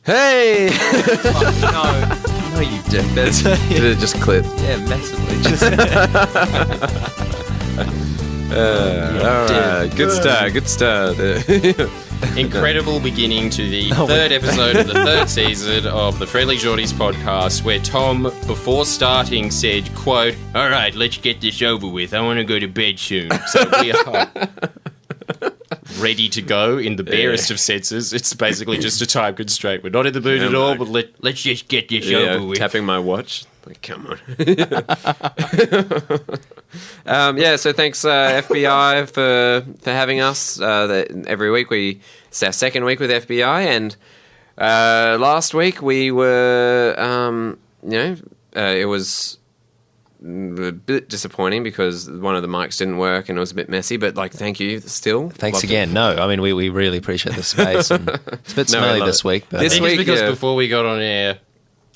Hey! Oh, no, you didn't. Did it just clip? Yeah, massively. Alright, good start. Incredible beginning to the third episode of the third season of the Friendlyjordies podcast, where Tom, before starting, said, quote, "All right, let's get this over with. I want to go to bed soon." So we are ready to go in the barest of senses. It's basically just a time constraint. We're not in the mood at all, but let's just get this over with. Tapping my watch. Like, come on. So thanks FBI for having us. Every week it's our second week with FBI, and last week we were, it was a bit disappointing because one of the mics didn't work and it was a bit messy, but thank you still. Thanks again. No, I mean, we really appreciate the space. And it's a bit smelly this week. But I think it's because before we got on air,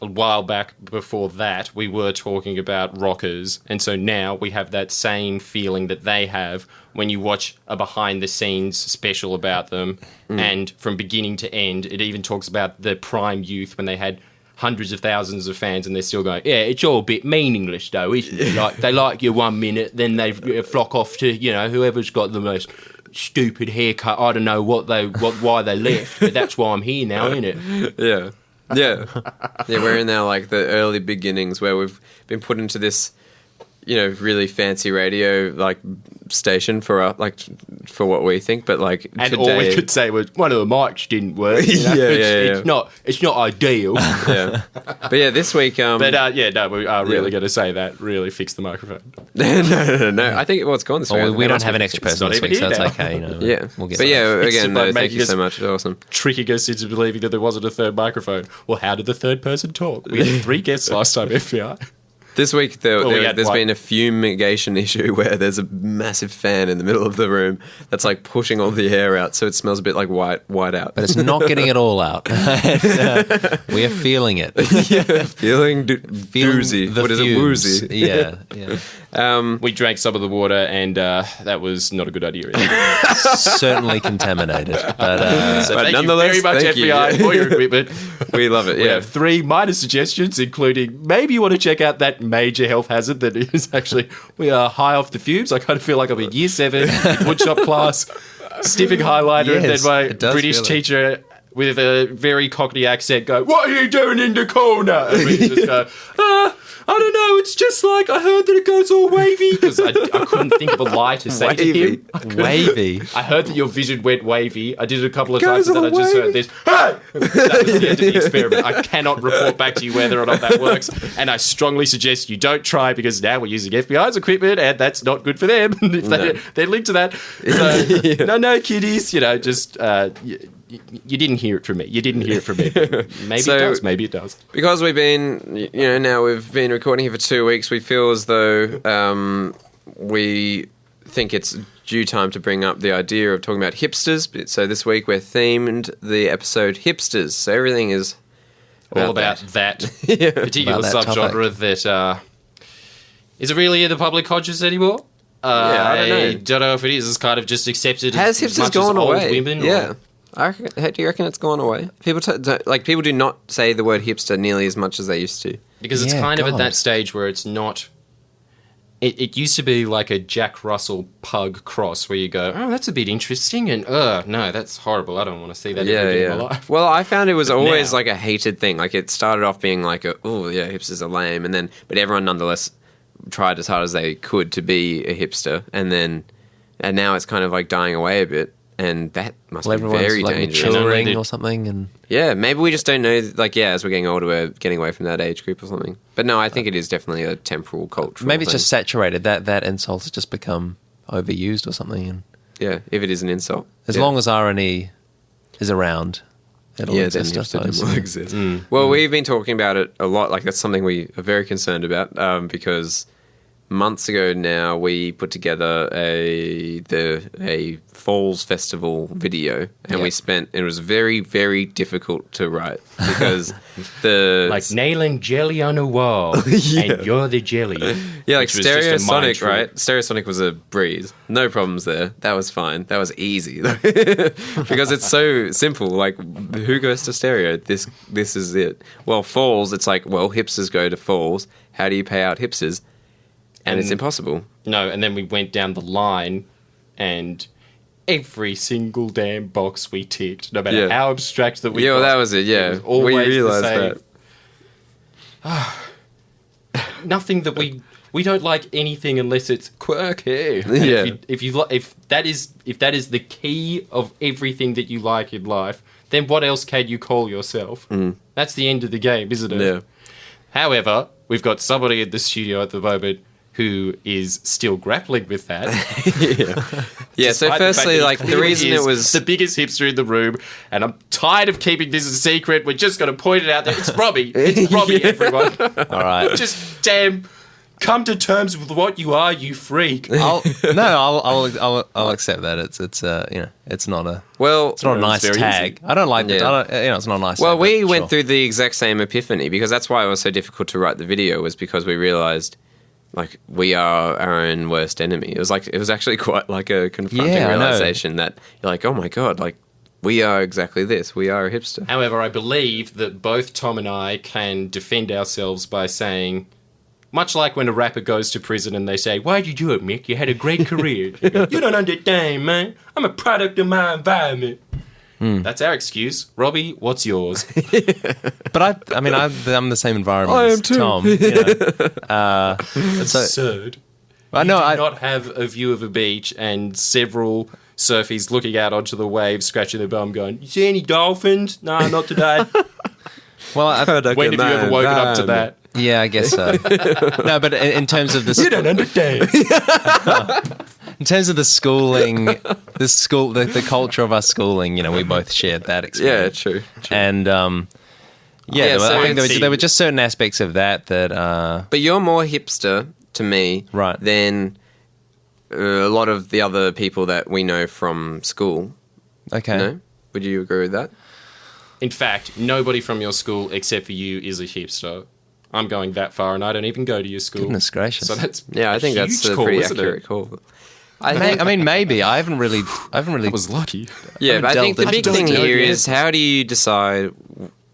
a while back before that, we were talking about rockers, and so now we have that same feeling that they have when you watch a behind-the-scenes special about them, and from beginning to end, it even talks about the prime youth when they had hundreds of thousands of fans, and they're still going, yeah, it's all a bit meaningless, though, isn't it? Like, they like you 1 minute, then they flock off to, whoever's got the most stupid haircut. I don't know why they left, but that's why I'm here now, isn't it? Yeah, we're in now the early beginnings where we've been put into this, really fancy radio station for what we think, but and today, all we could say was one of the mics didn't work. It's not ideal. Yeah, but this week. We are really going to say that. Really fix the microphone. No. I think it's gone this way. We don't have an extra person this week, so it's okay. Yeah, we'll get. But again, thank you so much. It's awesome. Tricking us into believing that there wasn't a third microphone. Well, how did the third person talk? We had 3 guests last time, FBI. This week, there's been a fumigation issue where there's a massive fan in the middle of the room that's pushing all the air out, so it smells a bit like white out. But it's not getting it all out. We are feeling it. Feeling doozy. What is it? Woozy. Yeah. We drank some of the water, and that was not a good idea. Certainly contaminated. But thank nonetheless, you very much, FBI, for your equipment. We love it. We have 3 minor suggestions, including maybe you want to check out that major health hazard that is actually, we are high off the fumes. I kind of feel like I'm in year 7 woodshop class, stiffing highlighter, and then my British teacher with a very Cockney accent go, "What are you doing in the corner?" And we just go, I don't know, it's just I heard that it goes all wavy, because I couldn't think of a lie to say to him. Wavy? I heard that your vision went wavy. I did it a couple of times, and then I just heard this, "Hey!" That was the end of the experiment. I cannot report back to you whether or not that works, and I strongly suggest you don't try, because now we're using FBI's equipment, and that's not good for them. If they're linked to that. So, no, kiddies, just... You didn't hear it from me. Maybe it does. Maybe it does. Because we've been, now we've been recording here for 2 weeks, we feel as though we think it's due time to bring up the idea of talking about hipsters. So this week we're themed the episode hipsters. So everything is all about that particular subgenre that is it really in the public conscious anymore? I don't know if it is. It's kind of just accepted. Has as hipsters much gone as away? Old women, yeah. Do you reckon it's gone away? People people do not say the word hipster nearly as much as they used to. Because it's kind of at that stage where it's not... It used to be like a Jack Russell pug cross where you go, oh, that's a bit interesting, and no, that's horrible. I don't want to see that ever again in my life. Well, I found it was always a hated thing. It started off being hipsters are lame, but everyone nonetheless tried as hard as they could to be a hipster, and now it's kind of dying away a bit. And that must be very dangerous. Children or something. And yeah, maybe we just don't know, as we're getting older, we're getting away from that age group or something. But no, I think it is definitely a temporal, cultural maybe it's thing. just saturated. That insult has just become overused or something. And yeah, if it is an insult. As long as irony is around, it'll exist, I suppose. It will exist. Well, we've been talking about it a lot. That's something we are very concerned about because months ago now, we put together a Falls Festival video, and it was very, very difficult to write because like nailing jelly on a wall, and you're the jelly. Yeah, like Stereosonic, right? Stereosonic was a breeze. No problems there. That was fine. That was easy because it's so simple. Like, who goes to stereo? This is it. Well, Falls, it's like, well, hipsters go to Falls. How do you pay out hipsters? And it's impossible. No, and then we went down the line, and every single damn box we ticked, no matter how abstract that we got. Yeah, well, that was it, yeah. We realised that. Nothing that we don't like anything unless it's quirky. Yeah. If that is the key of everything that you like in life, then what else can you call yourself? That's the end of the game, isn't it? Yeah. However, we've got somebody in the studio at the moment who is still grappling with that. Yeah, so firstly, like, the reason it was... the biggest hipster in the room, and I'm tired of keeping this a secret. We're just going to point it out that it's Robbie. It's Robbie, everyone. All right. Just, damn, come to terms with what you are, you freak. I'll accept that. It's not a nice tag. I don't like it. It's not a nice. Well, tag, we went through the exact same epiphany because that's why it was so difficult to write the video, was because we realized, like, we are our own worst enemy. It was actually quite like a confronting realization that you're like, oh my god, like, we are exactly this. We are a hipster. However, I believe that both Tom and I can defend ourselves by saying, much like when a rapper goes to prison and they say, why'd you do it, Mick? You had a great career. You go, you don't understand, man. I'm a product of my environment. That's our excuse. Robbie, what's yours? But I'm the same environment as Tom. That's absurd. I know. You do not have a view of a beach and several surfies looking out onto the waves, scratching their bum, going, you see any dolphins? No, not today. Well, when have you ever woken up to that? Yeah, I guess so. No, but in terms of this... You don't understand. In terms of the schooling, the culture of our schooling, we both shared that experience. Yeah, true. And, I think there were just certain aspects of that. But you're more hipster to me than a lot of the other people that we know from school. Okay. No? Would you agree with that? In fact, nobody from your school except for you is a hipster. I'm going that far, and I don't even go to your school. Goodness gracious! So that's I think that's a pretty accurate call. I mean, maybe I haven't really. I was lucky. Yeah, but I think the big thing here is how do you decide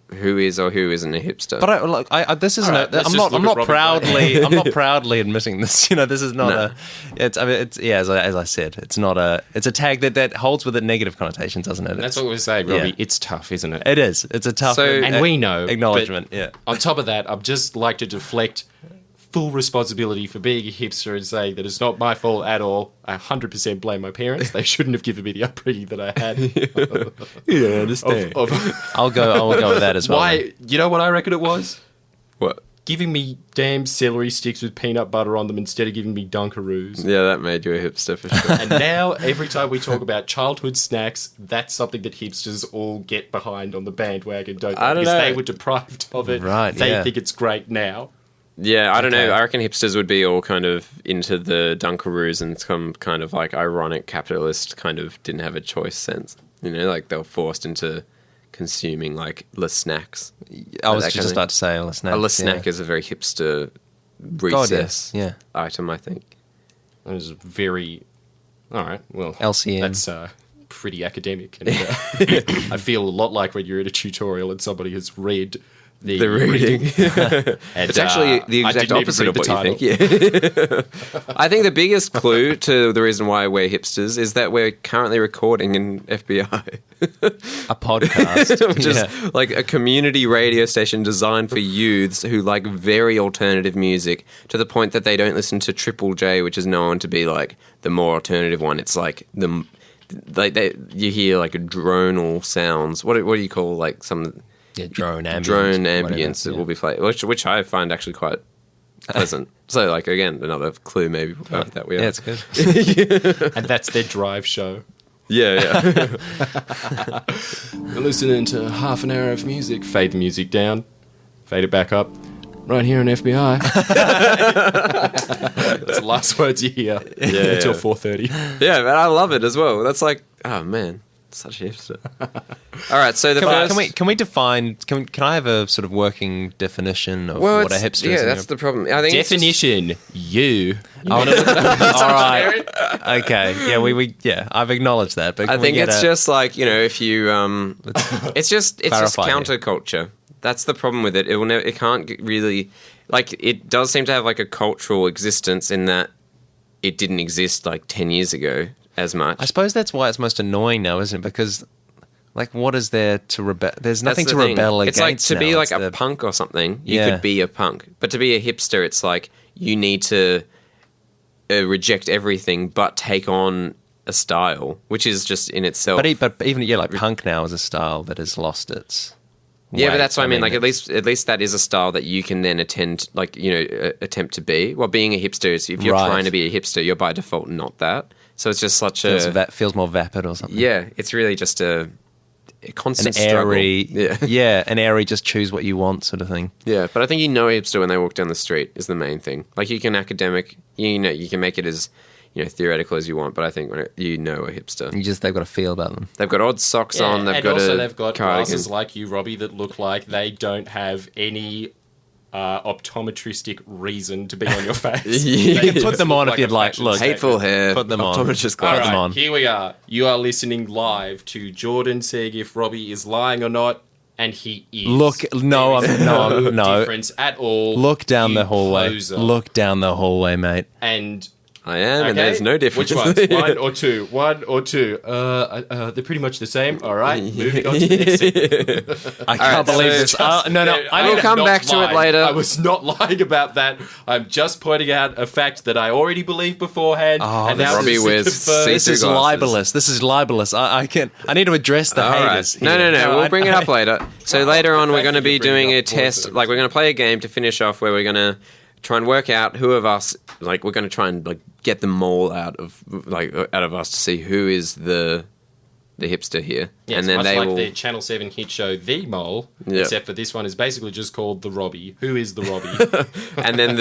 who is or who isn't a hipster? But this isn't. I'm not proudly. I'm not proudly admitting this. This is not as I said, it's not a. It's a tag that holds with it negative connotations, doesn't it? That's what we're saying, Robbie. Yeah. It's tough, isn't it? It is. It's a tough. And we know acknowledgement. Yeah. On top of that, I'd just like to deflect full responsibility for being a hipster and saying that it's not my fault at all. I 100% blame my parents. They shouldn't have given me the upbringing that I had. Yeah, I understand. I'll go with that as well. Why? You know what I reckon it was? What? Giving me damn celery sticks with peanut butter on them instead of giving me Dunkaroos. Yeah, that made you a hipster for sure. And now, every time we talk about childhood snacks, that's something that hipsters all get behind on the bandwagon, don't they? Because they were deprived of it. Right, they think it's great now. Yeah, I don't know. I reckon hipsters would be all kind of into the Dunkaroos and some kind of like ironic capitalist kind of didn't have a choice sense. Like they were forced into consuming like le snacks. I was just about to say le snack. A le snack is a very hipster recess item, I think. It was very... All right, well... LCM. That's pretty academic. And, I feel a lot like when you're in a tutorial and somebody has read... The reading. It's actually the exact opposite of what you think. Yeah. I think the biggest clue to the reason why we're hipsters is that we're currently recording in FBI. A podcast. Which is like a community radio station designed for youths who like very alternative music to the point that they don't listen to Triple J, which is known to be like the more alternative one. It's like you hear like a dronal sounds. What do you call like some... Yeah, drone ambience that will be played, which I find actually quite pleasant. So, like, again, another clue maybe that we are. Yeah, it's good. And that's their drive show. Yeah. We're listening to half an hour of music. Fade the music down. Fade it back up. right here on FBI. That's the last words you hear until 4:30. Yeah, but I love it as well. That's like, oh man, such a hipster. All right, so can we define? Can I have a sort of working definition of what a hipster is? Yeah, that's the problem. I think definition. You all right. Okay. Yeah, I've acknowledged that. But I think it's just like, if you, it's just counterculture. That's the problem with it. It can't really, like, it does seem to have like a cultural existence in that it didn't exist like 10 years ago as much. I suppose that's why it's most annoying now, isn't it? Because, like, what is there to rebel? There's nothing to rebel against. It's like to be like a punk or something. You could be a punk, but to be a hipster, it's like you need to reject everything but take on a style, which is just in itself. But even like punk now is a style that has lost its. Yeah, but that's what I mean. Like at least that is a style that you can then attempt to be. Well, being a hipster is if you're trying to be a hipster, you're by default not that. So it's just such feels more vapid or something. Yeah, it's really just a constant an airy, struggle. An airy, just choose what you want sort of thing. Yeah, but I think a hipster when they walk down the street is the main thing. Like you can you can make it as theoretical as you want, but I think when a hipster, they've got a feel about them. They've got odd socks on. They've got glasses like you, Robbie, that look like they don't have any optometristic reason to be on your face. You can put them on if you'd like. Look, hateful hair. Put them on. Optometrist glasses. All right, on. Here we are. You are listening live to Jordan saying if Robbie is lying or not, and he is. Look, no difference at all. Look down the hallway. Poser. Look down the hallway, mate. And I am, and there's no difference. Which ones? One or two? They're pretty much the same. All right, moving on to the next thing. I can't believe this. We'll come back to it later. I was not lying about that. I'm just pointing out a fact that I already believed beforehand. And now Robbie wears this is libelous. This is libelous. I need to address the haters. Right. No. We'll bring it up later. So later on, we're going to be doing a test. Like we're going to play a game to finish off where we're going to try and work out who of us, like we're going to try and like get the mole out of us to see who is the hipster here. Yes, and then much they like will... the Channel 7 hit show The Mole, except for this one is basically just called The Robbie. Who is The Robbie? And then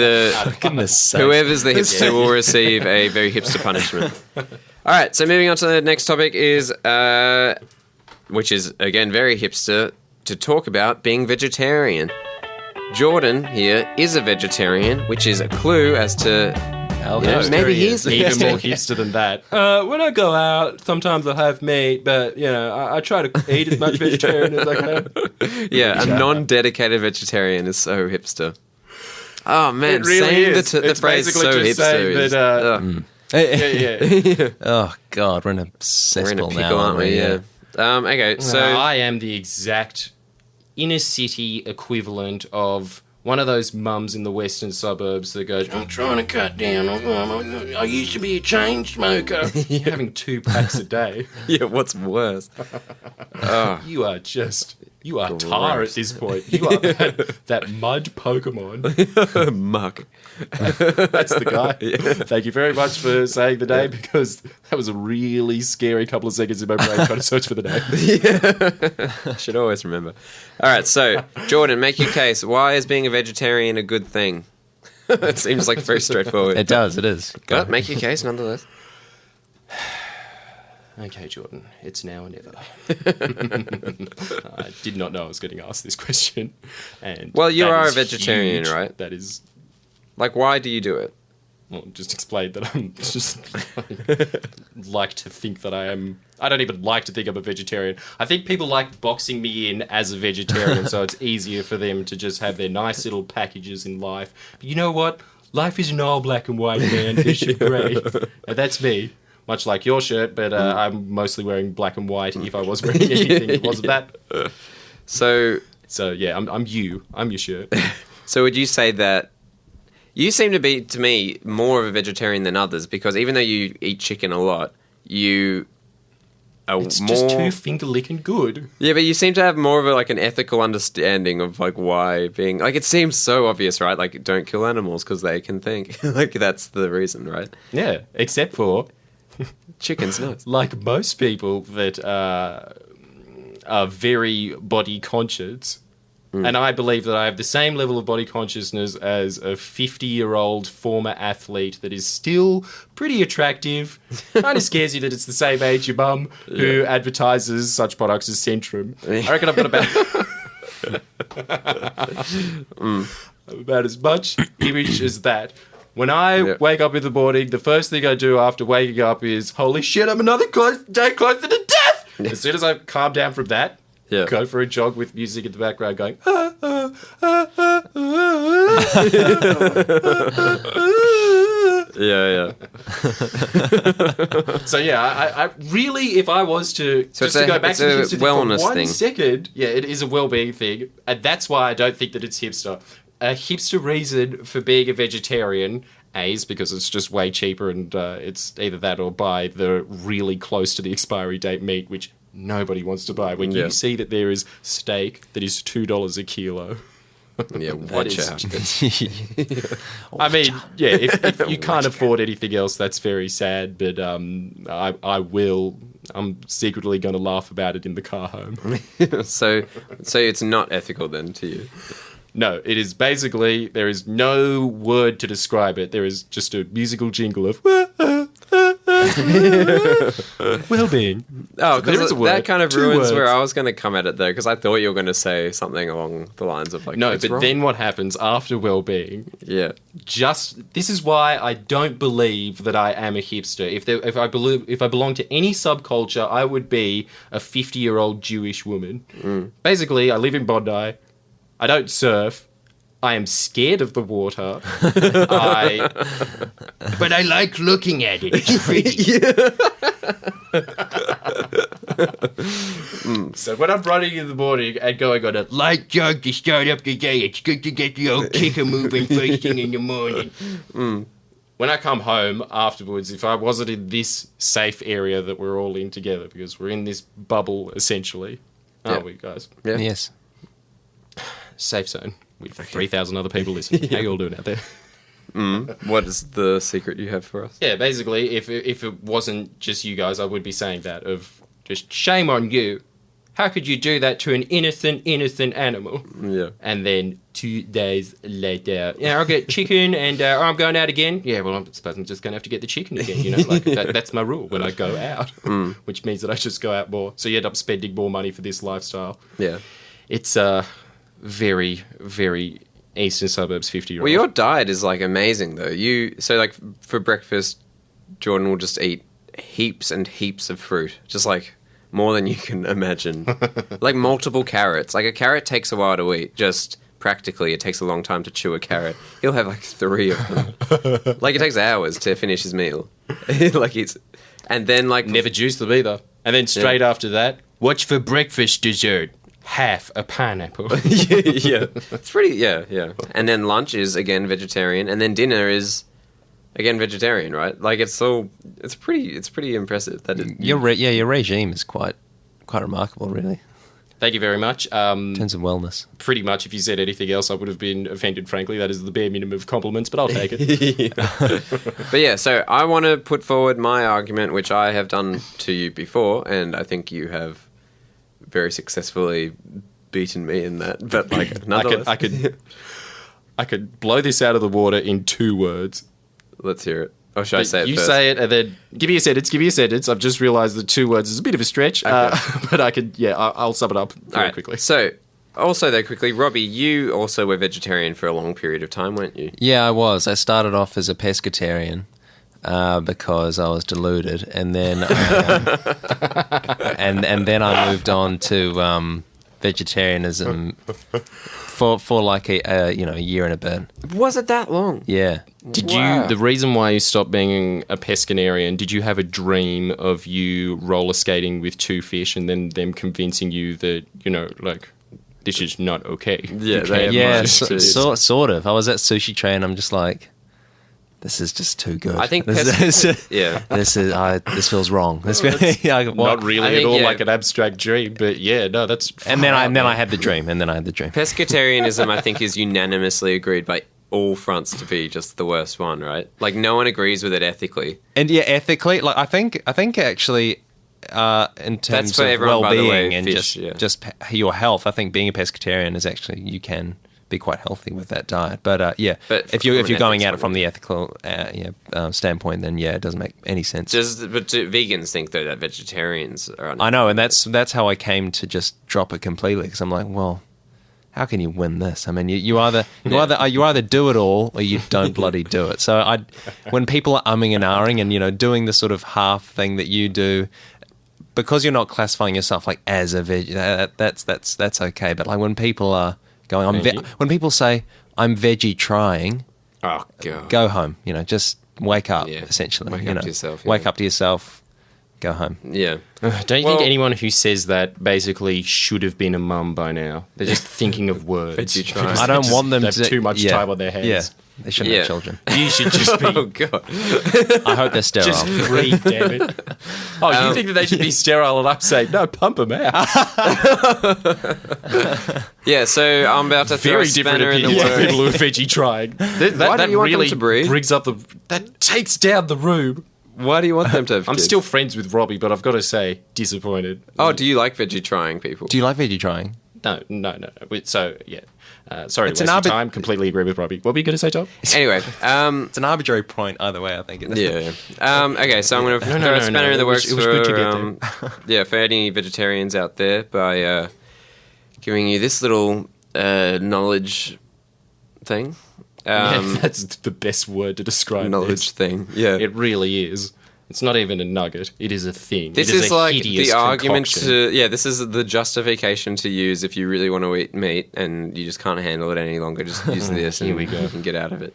goodness whoever's the hipster will receive a very hipster punishment. All right, so moving on to the next topic is, which is again very hipster, to talk about being vegetarian. Jordan here is a vegetarian, which is a clue as to maybe he's even more hipster than that. When I go out, sometimes I'll have meat, but I try to eat as much vegetarian as I can. Yeah, a non-dedicated vegetarian is so hipster. Oh man, it really saying is. the phrase "so hipster" is. Oh God, we're in a cesspool now, aren't we? Yeah. Okay, so I am the exact inner city equivalent of one of those mums in the western suburbs that goes, I'm trying to cut down. I used to be a chain smoker. You're having 2 packs a day. Yeah, what's worse? You are tar at this point. You are that mud Pokemon. Muck. That's the guy. Yeah. Thank you very much for saying the name, because that was a really scary couple of seconds in my brain trying to search for the name. I should always remember. All right, so Jordan, make your case. Why is being a vegetarian a good thing? It seems like very straightforward. It does. It is. But make your case nonetheless. Okay, Jordan, it's now or never. I did not know I was getting asked this question. And well, you are a vegetarian, huge. right? That is... Like, why do you do it? Well, just explain that I'm just like to think that I am... I don't even like to think I'm a vegetarian. I think people like boxing me in as a vegetarian, so it's easier for them to just have their nice little packages in life. But you know what? Life isn't all black and white, man. There's shit grey. And that's me. Much like your shirt, but I'm mostly wearing black and white. If I was wearing anything, it wasn't that. So yeah, I'm you. I'm your shirt. So would you say that you seem to be, to me, more of a vegetarian than others, because even though you eat chicken a lot, you are it's more... just too finger-licking good. Yeah, but you seem to have more of an ethical understanding of like why being... Like, it seems so obvious, right? Like, don't kill animals because they can think. Like, that's the reason, right? Yeah, except for... Chicken's nuts. Like most people that are very body conscious, And I believe that I have the same level of body consciousness as a 50-year-old former athlete that is still pretty attractive. Kind of scares you that it's the same age your mum who advertises such products as Centrum. I reckon I've got about as much image as that. When I wake up in the morning, the first thing I do after waking up is, holy shit, I'm another day closer to death! As soon as I calm down from that, go for a jog with music in the background going, Yeah. So I really, if I was to to go back to the hipster wellness for 1 thing. second, it is a well-being thing, and that's why I don't think that it's hipster. A hipster reason for being a vegetarian, A, is because it's just way cheaper, and it's either that or buy the really close to the expiry date meat, which nobody wants to buy. When you see that there is steak that is $2 a kilo. Yeah, watch out. I mean, if you can't afford anything else, that's very sad, but I'm secretly going to laugh about it in the car home. So it's not ethical then to you? No, it is basically, there is no word to describe it. There is just a musical jingle of well-being. Oh, because a word. that kind of 2 ruins words. where I was going to come at it, though, because I thought you were going to say something along the lines of, like, No, it's but wrong. then what happens after well-being? Yeah. This is why I don't believe that I am a hipster. If I belong to any subculture, I would be a 50-year-old Jewish woman. Basically, I live in Bondi. I don't surf. I am scared of the water. But I like looking at it. It's pretty. So when I'm running in the morning and going on a light jog to start up the day, it's good to get the old kicker moving first thing in the morning. When I come home afterwards, if I wasn't in this safe area that we're all in together, because we're in this bubble essentially, aren't we, guys? Yeah. Yes. Safe zone with 3,000 other people listening. How you all doing out there? What is the secret you have for us? Yeah, basically, if it wasn't just you guys, I would be saying that of just shame on you. How could you do that to an innocent animal? Yeah. And then 2 days later, I'll get chicken and I'm going out again. Yeah, well, I suppose I'm just going to have to get the chicken again, Like, that's my rule when I go out, which means that I just go out more. So you end up spending more money for this lifestyle. Yeah. It's very, very eastern suburbs 50-year-old. Well, your diet is, like, amazing, though. So, like, for breakfast, Jordan will just eat heaps and heaps of fruit. Just, like, more than you can imagine. Like, multiple carrots. Like, a carrot takes a while to eat. Just practically, it takes a long time to chew a carrot. He'll have, like, 3 of them. Like, it takes hours to finish his meal. And then, like... Never juice them either. And then straight after that, what's for breakfast dessert? Half a pineapple. Yeah. It's pretty, yeah. And then lunch is, again, vegetarian. And then dinner is, again, vegetarian, right? Like, it's pretty impressive. That Your regime is quite remarkable, really, Thank you very much. in terms of wellness. Pretty much, if you said anything else, I would have been offended, frankly. That is the bare minimum of compliments, but I'll take it. But yeah, so I want to put forward my argument, which I have done to you before, and I think you have very successfully beaten me in that. But, like, nonetheless. I could blow this out of the water in 2 words. Let's hear it. Or should I say it You first? say it, and then give me a sentence. I've just realised the 2 words is a bit of a stretch, but I could, I'll sum it up very quickly. So, also, though, quickly, Robbie, you also were vegetarian for a long period of time, weren't you? Yeah, I was. I started off as a pescatarian because I was deluded, and then and then I moved on to vegetarianism for like a year and a bit. Was it that long? Yeah. The reason why you stopped being a pescanarian, did you have a dream of you roller skating with 2 fish and then them convincing you that, like, this is not okay? Yeah, Sort of. I was at Sushi Tray and I'm just like, this is just too good. I think this feels wrong. Not really at all like an abstract dream, but that's... And then I had the dream. Pescatarianism, I think, is unanimously agreed by all fronts to be just the worst one, right? Like, no one agrees with it ethically. And ethically, like I think actually, in terms for of everyone, by the way, well-being and fish, your health, I think being a pescatarian is actually, you can be quite healthy with that diet. But But if you're going at ethics it from the ethical standpoint, then it doesn't make any sense. But do vegans think though that vegetarians are? I know, and that's how I came to just drop it completely, because I'm like, well, how can you win this? I mean, you either do it all or you don't bloody do it. So when people are umming and ahhing and doing the sort of half thing that you do, because you're not classifying yourself like as a veg, that's okay. But like when people are going, when people say I'm veggie trying, oh god, go home. Just wake up. Essentially, wake up to yourself. Wake up to yourself. Go home. Yeah. Don't you think anyone who says that basically should have been a mum by now? They're just thinking of words. I don't want them to have too much time on their hands. Yeah, they shouldn't have children. You should just be. Oh god. I hope they're sterile. Just breathe, damn it. Oh, you think that they should be sterile, and I'm saying no, pump them out. Yeah, so I'm about to throw Very a different spanner in the opinions. works. People who are veggie trying. Why do you want them to breathe? brings up that takes down the room. Why do you want them to have I'm kids? still friends with Robbie, but I've got to say, disappointed. Oh, do you like veggie trying people? Do you like veggie trying? No. So, yeah. Sorry It's to an waste your time. Completely agree with Robbie. What were you going to say, Tom? Anyway, It's an arbitrary point either way, I think. yeah. Okay, so I'm going to throw a spanner in the works It was good to get for any vegetarians out there by giving you this little knowledge thing. That's the best word to describe Knowledge this. thing. Yeah. It really is. It's not even a nugget. It is a thing. This it is is a like hideous the argument concoction. this is the justification to use if you really want to eat meat and you just can't handle it any longer. Just use this and Here we go. you can get out of it.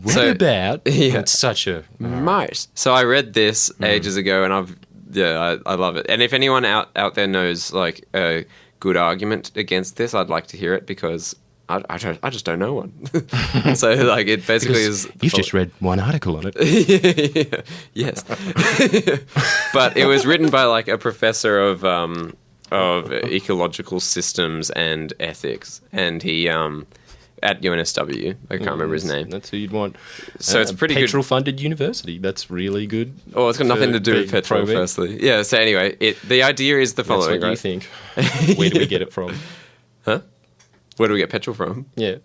What about? Yeah. It's such a... Mice. So I read this ages ago and I love it. And if anyone out there knows like a good argument against this, I'd like to hear it because I just don't know one. So like it basically is. You've just read one article on it. Yes. But it was written by like a professor of ecological systems and ethics, and he at UNSW. I can't remember his name. That's who you'd want. So it's pretty good. Petrol-funded university. That's really good. Oh, it's got nothing to do with being petrol, pro-vet. firstly. Yeah. So anyway, the idea is the That's following. what you Right? think. Where do we get it from? Huh? Where do we get petrol from? Yeah.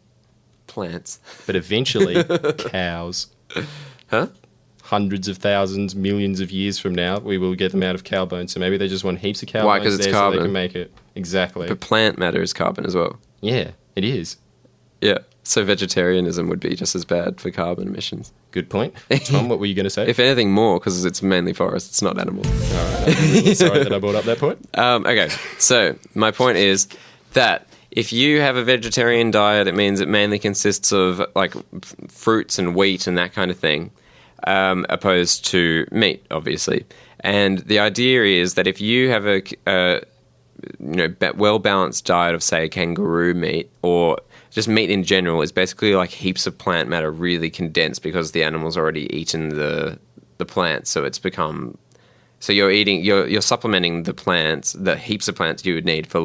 Plants. But eventually, cows. Huh? Hundreds of thousands, millions of years from now, we will get them out of cow bones. So maybe they just want heaps of cow Why? bones 'Cause it's there so carbon. they can make it. Exactly. But plant matter is carbon as well. Yeah, it is. Yeah. So vegetarianism would be just as bad for carbon emissions. Good point. Tom, what were you going to say? If anything more, because it's mainly forest, it's not animals. Sorry that I brought up that point. Okay, so my point is that if you have a vegetarian diet, it means it mainly consists of like fruits and wheat and that kind of thing, opposed to meat, obviously. And the idea is that if you have a well-balanced diet of, say, kangaroo meat or just meat in general, is basically like heaps of plant matter really condensed because the animal's already eaten the plants, so it's become... So you're supplementing the plants, the heaps of plants you would need for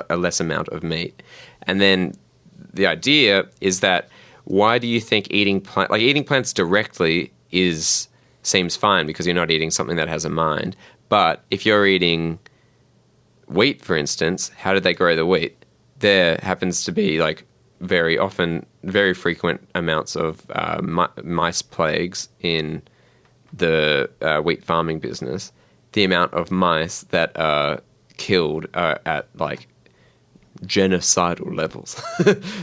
a less amount of meat. And then the idea is that why do you think eating plants directly seems fine because you're not eating something that has a mind. But if you're eating wheat, for instance, how did they grow the wheat? There happens to be like very frequent amounts of mice plagues in the wheat farming business. The amount of mice that are killed are at like genocidal levels.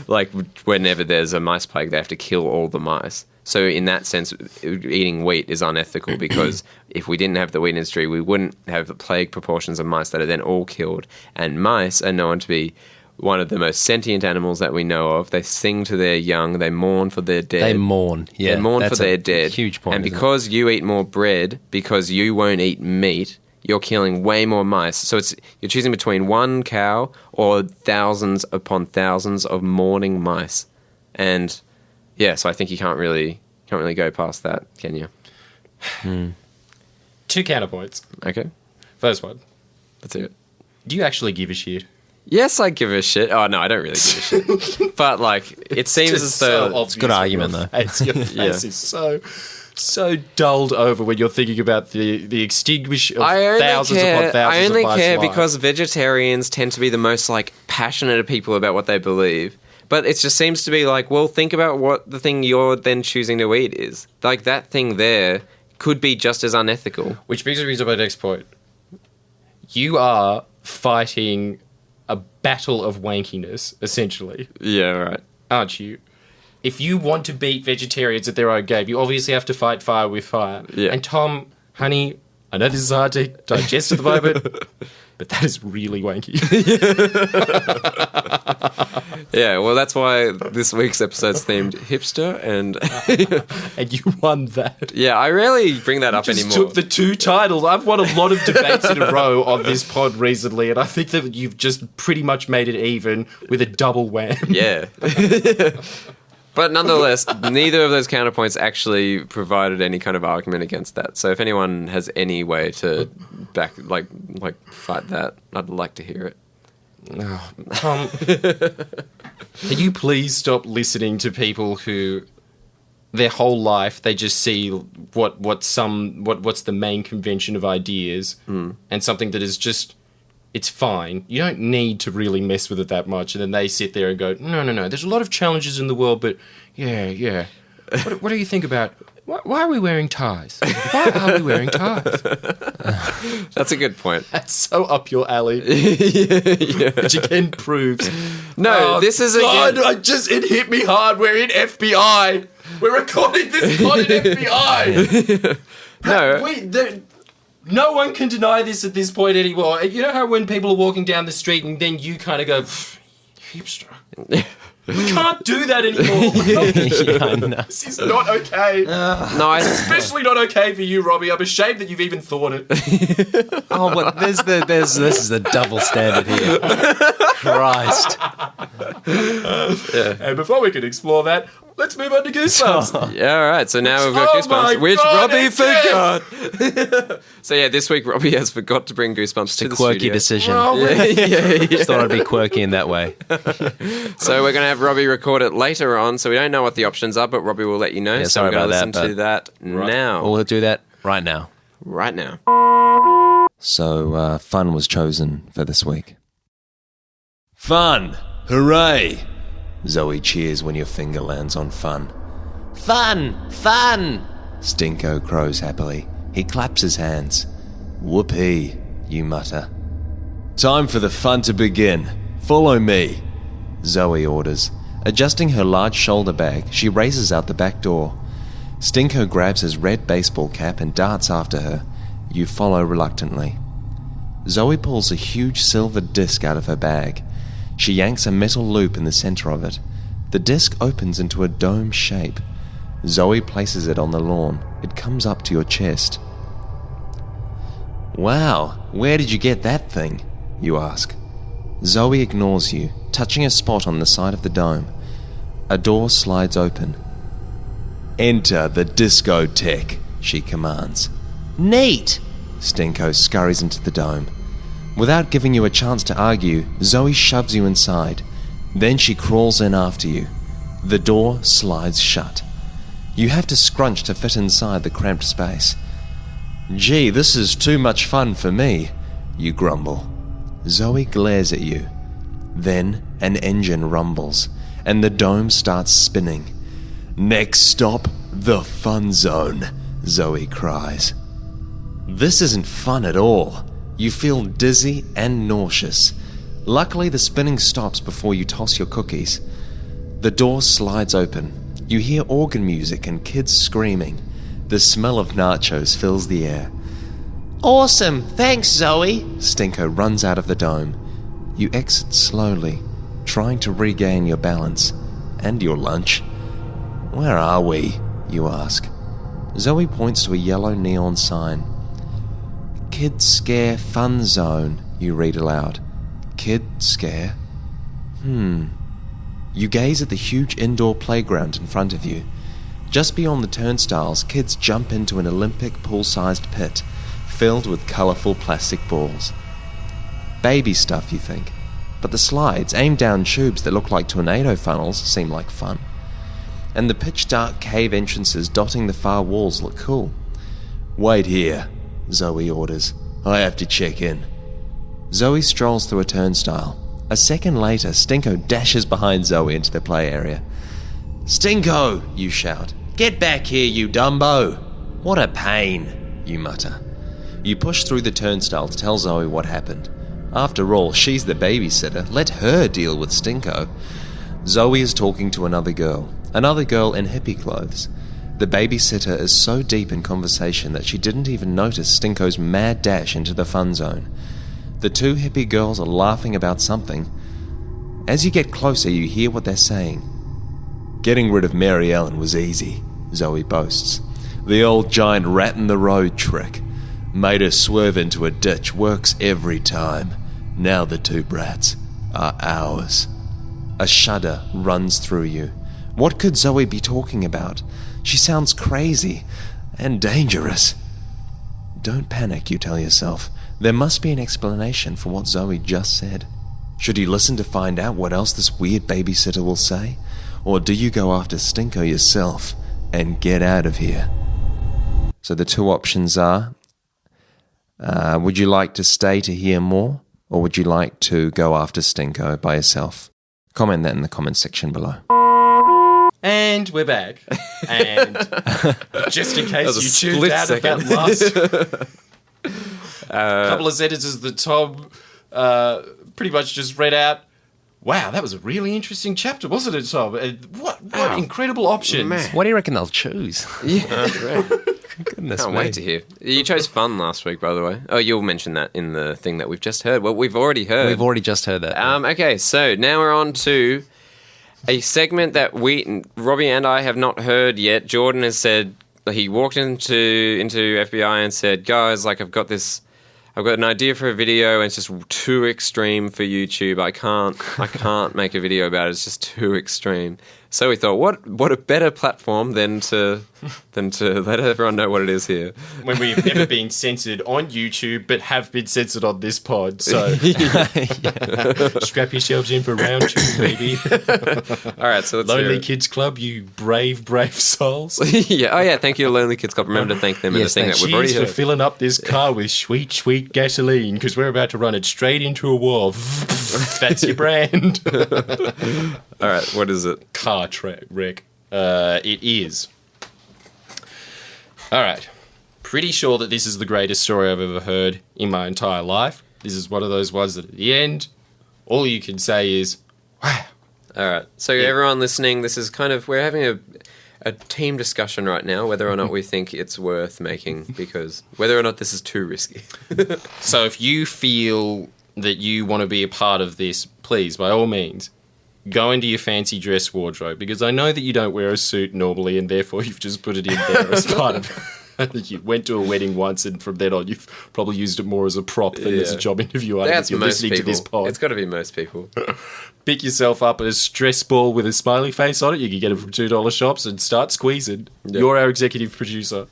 Like whenever there's a mice plague, they have to kill all the mice. So in that sense, eating wheat is unethical because if we didn't have the wheat industry, we wouldn't have the plague proportions of mice that are then all killed. And mice are known to be one of the most sentient animals that we know of. They sing to their young. They mourn for their dead. They mourn, yeah. They mourn that's for their dead. Huge point. And because you eat more bread, because you won't eat meat, you're killing way more mice. So you're choosing between one cow or thousands upon thousands of mourning mice. And yeah, so I think you can't really go past that, can you? Two counterpoints. Okay, First one. let's hear it. Do you actually give a shit? Yes, I give a shit. Oh no, I don't really give a shit. But like, it seems as though it's a good argument, though. Your face is so so dulled over when you're thinking about the extinguish of I thousands upon thousands I only of life's care life. because vegetarians tend to be the most like passionate of people about what they believe. But it just seems to be like, well, think about what the thing you're then choosing to eat is. Like that thing there could be just as unethical. Which brings me to my next point. You are fighting a battle of wankiness, essentially. Yeah, right. Aren't you? If you want to beat vegetarians at their own game, you obviously have to fight fire with fire. Yeah. And Tom, honey, I know this is hard to digest at the moment, but that is really wanky. Yeah, well, that's why this week's episode's themed hipster, and And you won that. yeah, I rarely bring that up Just anymore. took the two titles. I've won a lot of debates in a row on this pod recently, and I think that you've just pretty much made it even with a double wham. Yeah. But nonetheless, neither of those counterpoints actually provided any kind of argument against that. So if anyone has any way to fight that, I'd like to hear it. Tom, can you please stop listening to people who their whole life they just see what's the main convention of ideas and something that is just it's fine. You don't need to really mess with it that much, and then they sit there and go, no. There's a lot of challenges in the world, but yeah. What do you think about? Why are we wearing ties? Why are we wearing ties? That's a good point. That's so up your alley. Yeah. Which again proves. No, this is God, again. it hit me hard. We're in FBI. We're recording this pod in FBI. No. No one can deny this at this point anymore. You know how when people are walking down the street and then you kind of go, hipster. We can't do that anymore. Yeah, I know. This is not okay. No, Especially not okay for you, Robbie. I'm ashamed that you've even thought it. Oh, well, this is the double standard here. Christ. And before we can explore that, let's move on to Goosebumps. Yeah, all right. So now we've got Oh my Goosebumps, which God, Robbie again! forgot. So yeah, this week Robbie has forgot to bring Goosebumps to It's a the quirky studio. decision. Yeah. Just thought I'd be quirky in that way. So we're going to have Robbie record it later on. So we don't know what the options are, but Robbie will let you know. Yeah, so sorry we're going to about listen that, to that now. We'll do that right now. Right now. So, fun was chosen for this week. Fun! Hooray! Zoe cheers when your finger lands on fun. Fun! Fun! Stinko crows happily. He claps his hands. Whoopee, you mutter. Time for the fun to begin. Follow me, Zoe orders. Adjusting her large shoulder bag, she races out the back door. Stinko grabs his red baseball cap and darts after her. You follow reluctantly. Zoe pulls a huge silver disc out of her bag. She yanks a metal loop in the center of it. The disc opens into a dome shape. Zoe places it on the lawn. It comes up to your chest. Wow, where did you get that thing? You ask. Zoe ignores you, touching a spot on the side of the dome. A door slides open. Enter the discotheque, she commands. Neat! Stinko scurries into the dome. Without giving you a chance to argue, Zoe shoves you inside. Then she crawls in after you. The door slides shut. You have to scrunch to fit inside the cramped space. Gee, this is too much fun for me, you grumble. Zoe glares at you. Then an engine rumbles, and the dome starts spinning. Next stop, the fun zone, Zoe cries. This isn't fun at all. You feel dizzy and nauseous. Luckily, the spinning stops before you toss your cookies. The door slides open. You hear organ music and kids screaming. The smell of nachos fills the air. Awesome! Thanks, Zoe! Stinko runs out of the dome. You exit slowly, trying to regain your balance and your lunch. Where are we? You ask. Zoe points to a yellow neon sign. Kid Scare Fun Zone, you read aloud. Kid Scare? You gaze at the huge indoor playground in front of you. Just beyond the turnstiles, kids jump into an Olympic pool-sized pit filled with colourful plastic balls. Baby stuff, you think. But the slides, aimed down tubes that look like tornado funnels, seem like fun. and the pitch-dark cave entrances dotting the far walls look cool. "Wait here," Zoe orders. "I have to check in." Zoe strolls through a turnstile. A second later, Stinko dashes behind Zoe into the play area. "Stinko!" you shout. "Get back here, you Dumbo!" "What a pain!" you mutter. You push through the turnstile to tell Zoe what happened. After all, she's the babysitter. Let her deal with Stinko. Zoe is talking to another girl in hippie clothes. The babysitter is so deep in conversation that she didn't even notice Stinko's mad dash into the fun zone. The two hippie girls are laughing about something. As you get closer, you hear what they're saying. "Getting rid of Mary Ellen was easy," Zoe boasts. "The old giant rat-in-the-road trick. Made her swerve into a ditch, works every time. Now the two brats are ours." A shudder runs through you. What could Zoe be talking about? She sounds crazy and dangerous. Don't panic, you tell yourself. There must be an explanation for what Zoe just said. Should you listen to find out what else this weird babysitter will say? Or do you go after Stinko yourself and get out of here? So the two options are, would you like to stay to hear more? Or would you like to go after Stinko by yourself? Comment that in the comment section below. And we're back. And just in case you tuned out of that last couple of sentences that Tom pretty much just read out. Wow, that was a really interesting chapter, wasn't it, Tom? What incredible options. Man. What do you reckon they'll choose? Yeah, right. Goodness Can't me. wait to hear. You chose fun last week, by the way. Oh, you'll mention that in the thing that we've just heard. Well, we've already heard. We've already just heard that. Okay, so now we're on to a segment that Robbie and I have not heard yet. Jordan has said, he walked into FBI and said, "Guys, like I've got an idea for a video and it's just too extreme for YouTube. I can't make a video about it. It's just too extreme." So we thought, what a better platform than to let everyone know what it is here. When we've never been censored on YouTube, but have been censored on this pod. So strap yourselves in for round two, baby. All right, so let's Lonely hear it. Kids Club, you brave souls. Yeah. Oh, yeah. Thank you to Lonely Kids Club. Remember to thank them in the thing that we've already Cheers for heard. filling up this car with sweet gasoline, because we're about to run it straight into a wall. That's your brand. All right, what is it? Car wreck. It is. All right. Pretty sure that this is the greatest story I've ever heard in my entire life. This is one of those ones that at the end, all you can say is, wow. All right. So everyone listening, this is kind of, we're having a team discussion right now, whether or not we think it's worth making, because whether or not this is too risky. So if you feel that you want to be a part of this, please, by all means, go into your fancy dress wardrobe, because I know that you don't wear a suit normally, and therefore you've just put it in there as part of it. You went to a wedding once, and from then on you've probably used it more as a prop than as a job interview item. That's if you're most listening people. to this pod. It's got to be most people. Pick yourself up a stress ball with a smiley face on it. You can get it from $2 shops and start squeezing. Yep. You're our executive producer.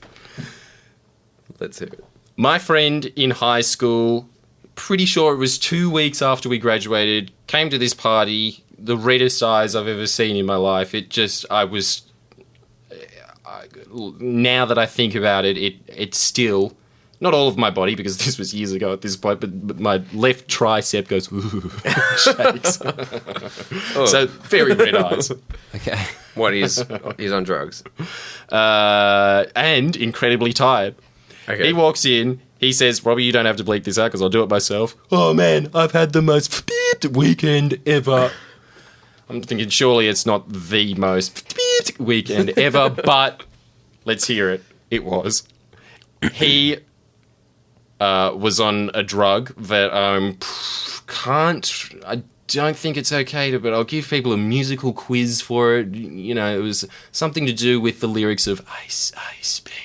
Let's hear it. My friend in high school, pretty sure it was 2 weeks after we graduated, came to this party. The reddest eyes I've ever seen in my life. Now that I think about it, it's still, not all of my body, because this was years ago at this point, but my left tricep goes, ooh, shakes. Oh. So, very red eyes. Okay. What, he's on drugs? And incredibly tired. Okay. He walks in, he says, "Robbie, you don't have to bleep this out because I'll do it myself." "Oh man, I've had the most weekend ever." I'm thinking, surely it's not the most weekend ever, but let's hear it. It was. He was on a drug that I don't think it's okay to, but I'll give people a musical quiz for it. You know, it was something to do with the lyrics of Ice, Ice, Baby.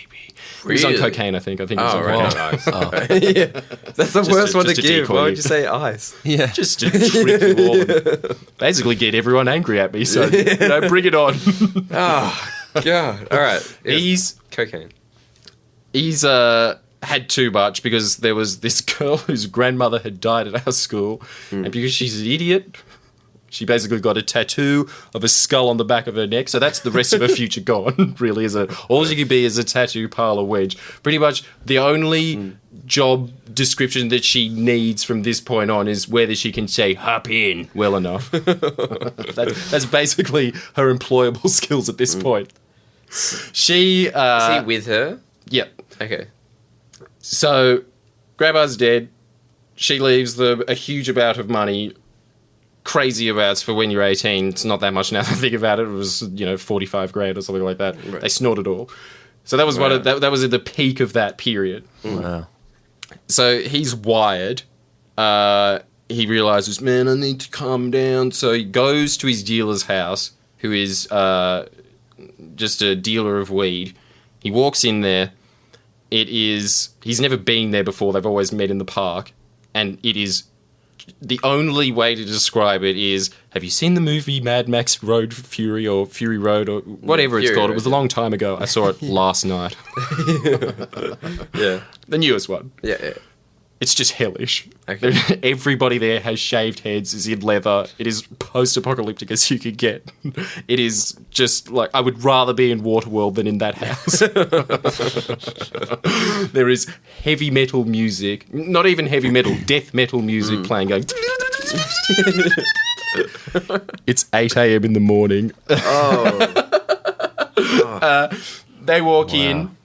He was on Really? cocaine, I think. I think it was Oh, on right. cocaine. No, ice. Yeah. That's the worst one to just a give. decoy. Why would you say ice? Yeah. Just to trick you all and basically get everyone angry at me. So, bring it on. Oh, God. All right. He's cocaine. Had too much because there was this girl whose grandmother had died at our school, and because she's an idiot, She basically got a tattoo of a skull on the back of her neck, so that's the rest of her future gone, really, is it? All she could be is a tattoo parlor wench. Pretty much the only job description that she needs from this point on is whether she can say "hop in" well enough. That's basically her employable skills at this point. She Is he with her? Yep. Okay. So, Grandma's dead. She leaves them a huge amount of money. Crazy amounts for when you're 18. It's not that much now that I think about it. It was, 45 grand or something like that. Right. They snorted all. So that was that was at the peak of that period. Wow. So he's wired. He realizes, man, I need to calm down. So he goes to his dealer's house, who is just a dealer of weed. He walks in there. He's never been there before. They've always met in the park. And it is, the only way to describe it is, have you seen the movie Mad Max Road Fury or Fury Road or whatever it's Fury called? Road, It was a long time ago. I saw it last night. Yeah. The newest one. Yeah. It's just hellish. Okay. Everybody there has shaved heads, is in leather. It is post-apocalyptic as you could get. It is just like, I would rather be in Waterworld than in that house. There is heavy metal music, not even heavy metal, death metal music playing, going... It's 8 a.m. in the morning. They walk in.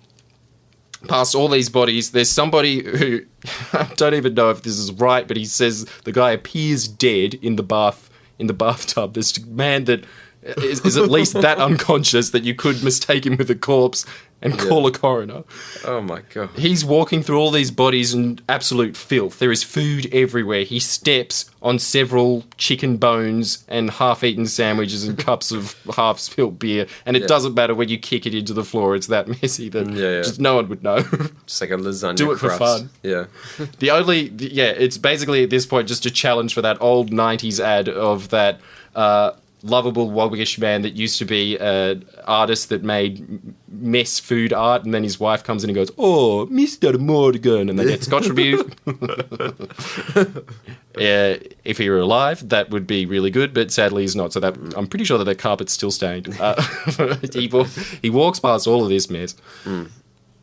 Past all these bodies, there's somebody who, I don't even know if this is right, but he says the guy appears dead in the bathtub. There's a man that is at least that unconscious that you could mistake him with a corpse and call a coroner. Oh my god. He's walking through all these bodies in absolute filth. There is food everywhere. He steps on several chicken bones and half-eaten sandwiches and cups of half-spilled beer. And it doesn't matter when you kick it into the floor. It's that messy that just no one would know. Just like a lasagna Do it crust. for fun. Yeah. It's basically at this point just a challenge for that old 90s ad of that lovable woggish man that used to be an artist that made mess food art, and then his wife comes in and goes, "Oh, Mr. Morgan," and they get Scotch rebuke. If he were alive, that would be really good, but sadly he's not. So that I'm pretty sure that carpet's still stained. He walks past all of this mess,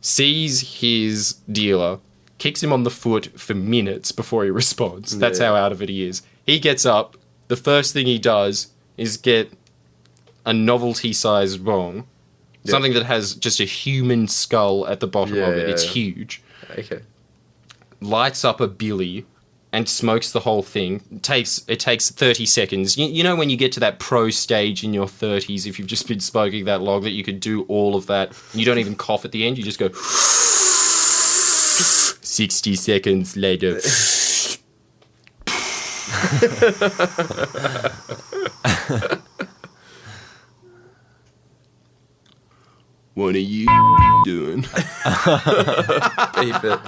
sees his dealer, kicks him on the foot for minutes before he responds. That's how out of it he is. He gets up. The first thing he does is get a novelty-sized bong, something that has just a human skull at the bottom of it. It's huge. Okay. Lights up a billy and smokes the whole thing. It takes 30 seconds. You know when you get to that pro stage in your 30s, if you've just been smoking that long, that you could do all of that. You don't even cough at the end. You just go... 60 seconds later... What are you doing? Beep it.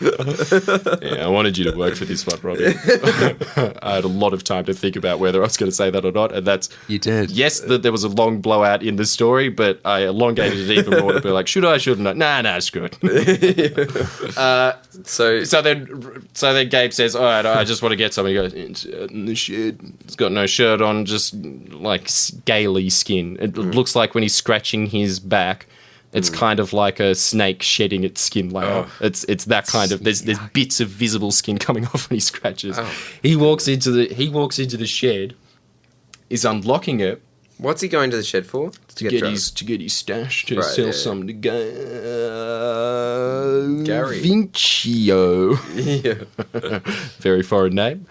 Yeah, I wanted you to work for this one, Robbie. I had a lot of time to think about whether I was going to say that or not, and that's... You did. Yes, there was a long blowout in the story, but I elongated it even more to be like, should I, shouldn't I? Nah, screw it. So then Gabe says, all right, I just want to get something. He goes, it's out in the shed. He's got no shirt on, just like scaly skin. It looks like when he's scratching his back, it's kind of like a snake shedding its skin layer. It's that kind of... There's bits of visible skin coming off when he scratches. He walks into the shed, is unlocking it. What's he going to the shed for? To get his stash to sell some to Gary Vincio. Yeah. Very foreign name.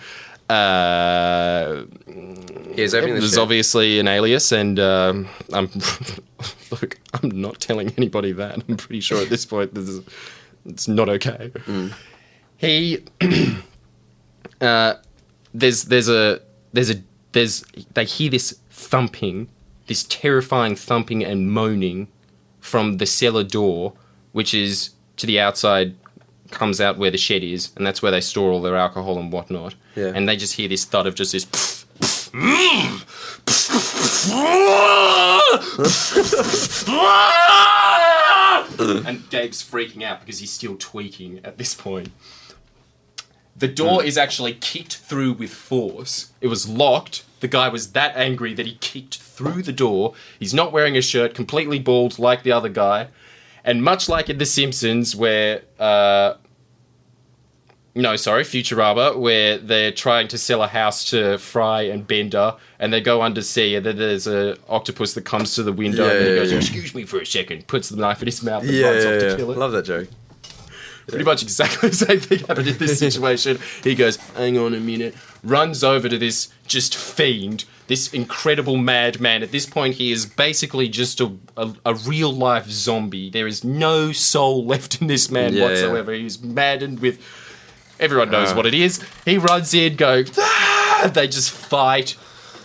He's opening the There's shed. obviously an alias, and I'm not telling anybody that. I'm pretty sure at this point it's not okay. He they hear this thumping, this terrifying thumping and moaning from the cellar door, which is to the outside, comes out where the shed is, and that's where they store all their alcohol and whatnot. Yeah. And they just hear this thud of just this. And Gabe's freaking out because he's still tweaking at this point. The door is actually kicked through with force. It was locked. The guy was that angry that he kicked through the door. He's not wearing a shirt, completely bald like the other guy. And much like in The Simpsons, where... Futurama, where they're trying to sell a house to Fry and Bender, and they go undersea, and then there's an octopus that comes to the window, and he goes, "Excuse me for a second," puts the knife in his mouth, and runs off to kill it. Love that joke. Pretty much exactly the same thing happened in this situation. He goes, "Hang on a minute," runs over to this just fiend, this incredible madman. At this point, he is basically just a real-life zombie. There is no soul left in this man whatsoever. He's maddened with... Everyone knows what it is. He runs in, they just fight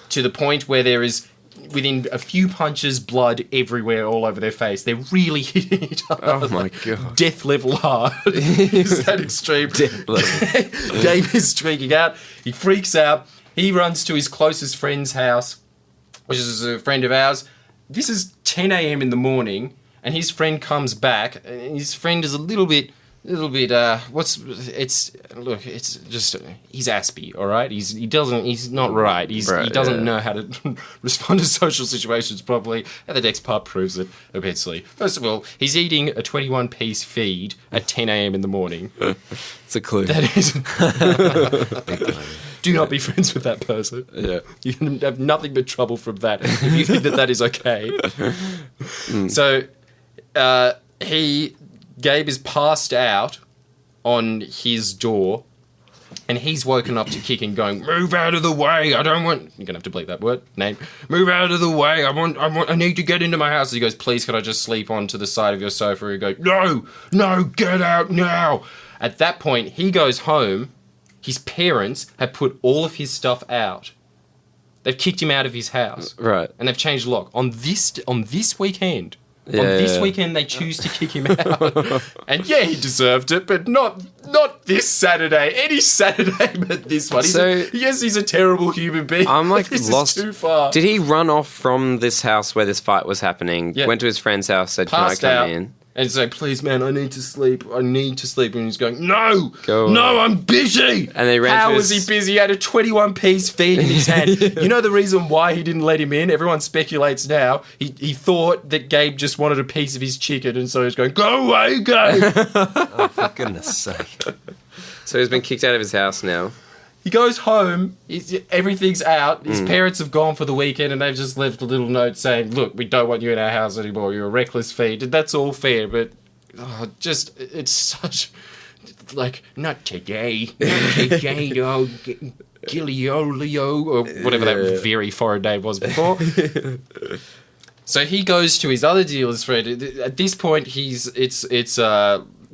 to the point where there is, within a few punches, blood everywhere all over their face. They're really hitting each other. Oh my God. Death level hard. Is that extreme? Death level. Gabe is streaking out. He freaks out. He runs to his closest friend's house, which is a friend of ours. This is 10 a.m. in the morning, and his friend comes back, and his friend is a little bit, he's aspy, all right? He's not right. He doesn't know how to respond to social situations properly, and the next part proves it immensely. First of all, he's eating a 21-piece feed at 10 a.m. in the morning. It's a clue. That is... Do not be friends with that person. Yeah. You can have nothing but trouble from that if you think that is okay. So, Gabe is passed out on his door, and he's woken up to kick and going, "Move out of the way! I don't want..." You're gonna have to bleep that word. Name. "Move out of the way! I need to get into my house." He goes, "Please, can I just sleep onto the side of your sofa?" He goes, No, get out now! At that point, he goes home. His parents have put all of his stuff out. They've kicked him out of his house. Right. And they've changed the lock. On this weekend... weekend, they choose to kick him out. And yeah, he deserved it, but not this Saturday. Any Saturday but this one. He's a terrible human being. I'm like this lost. Is too far. Did he run off from this house where this fight was happening? Yeah. Went to his friend's house, said, Passed "Can I come out, in?" And say, "Please, man, I need to sleep. And he's going, "No, Go no, I'm busy." And they ran How to was his- he busy? He had a 21-piece feed in his hand. You know the reason why he didn't let him in? Everyone speculates now. He thought that Gabe just wanted a piece of his chicken, and so he's going, "Go away, Gabe." Oh, for goodness sake. So he's been kicked out of his house now. He goes home, everything's out, his parents have gone for the weekend, and they've just left a little note saying, "Look, we don't want you in our house anymore, you're a reckless feed." And that's all fair, but it's such, like, not today, oh, Giliolio, or whatever that very foreign name was before. So he goes to his other dealer's friend. At this point, it's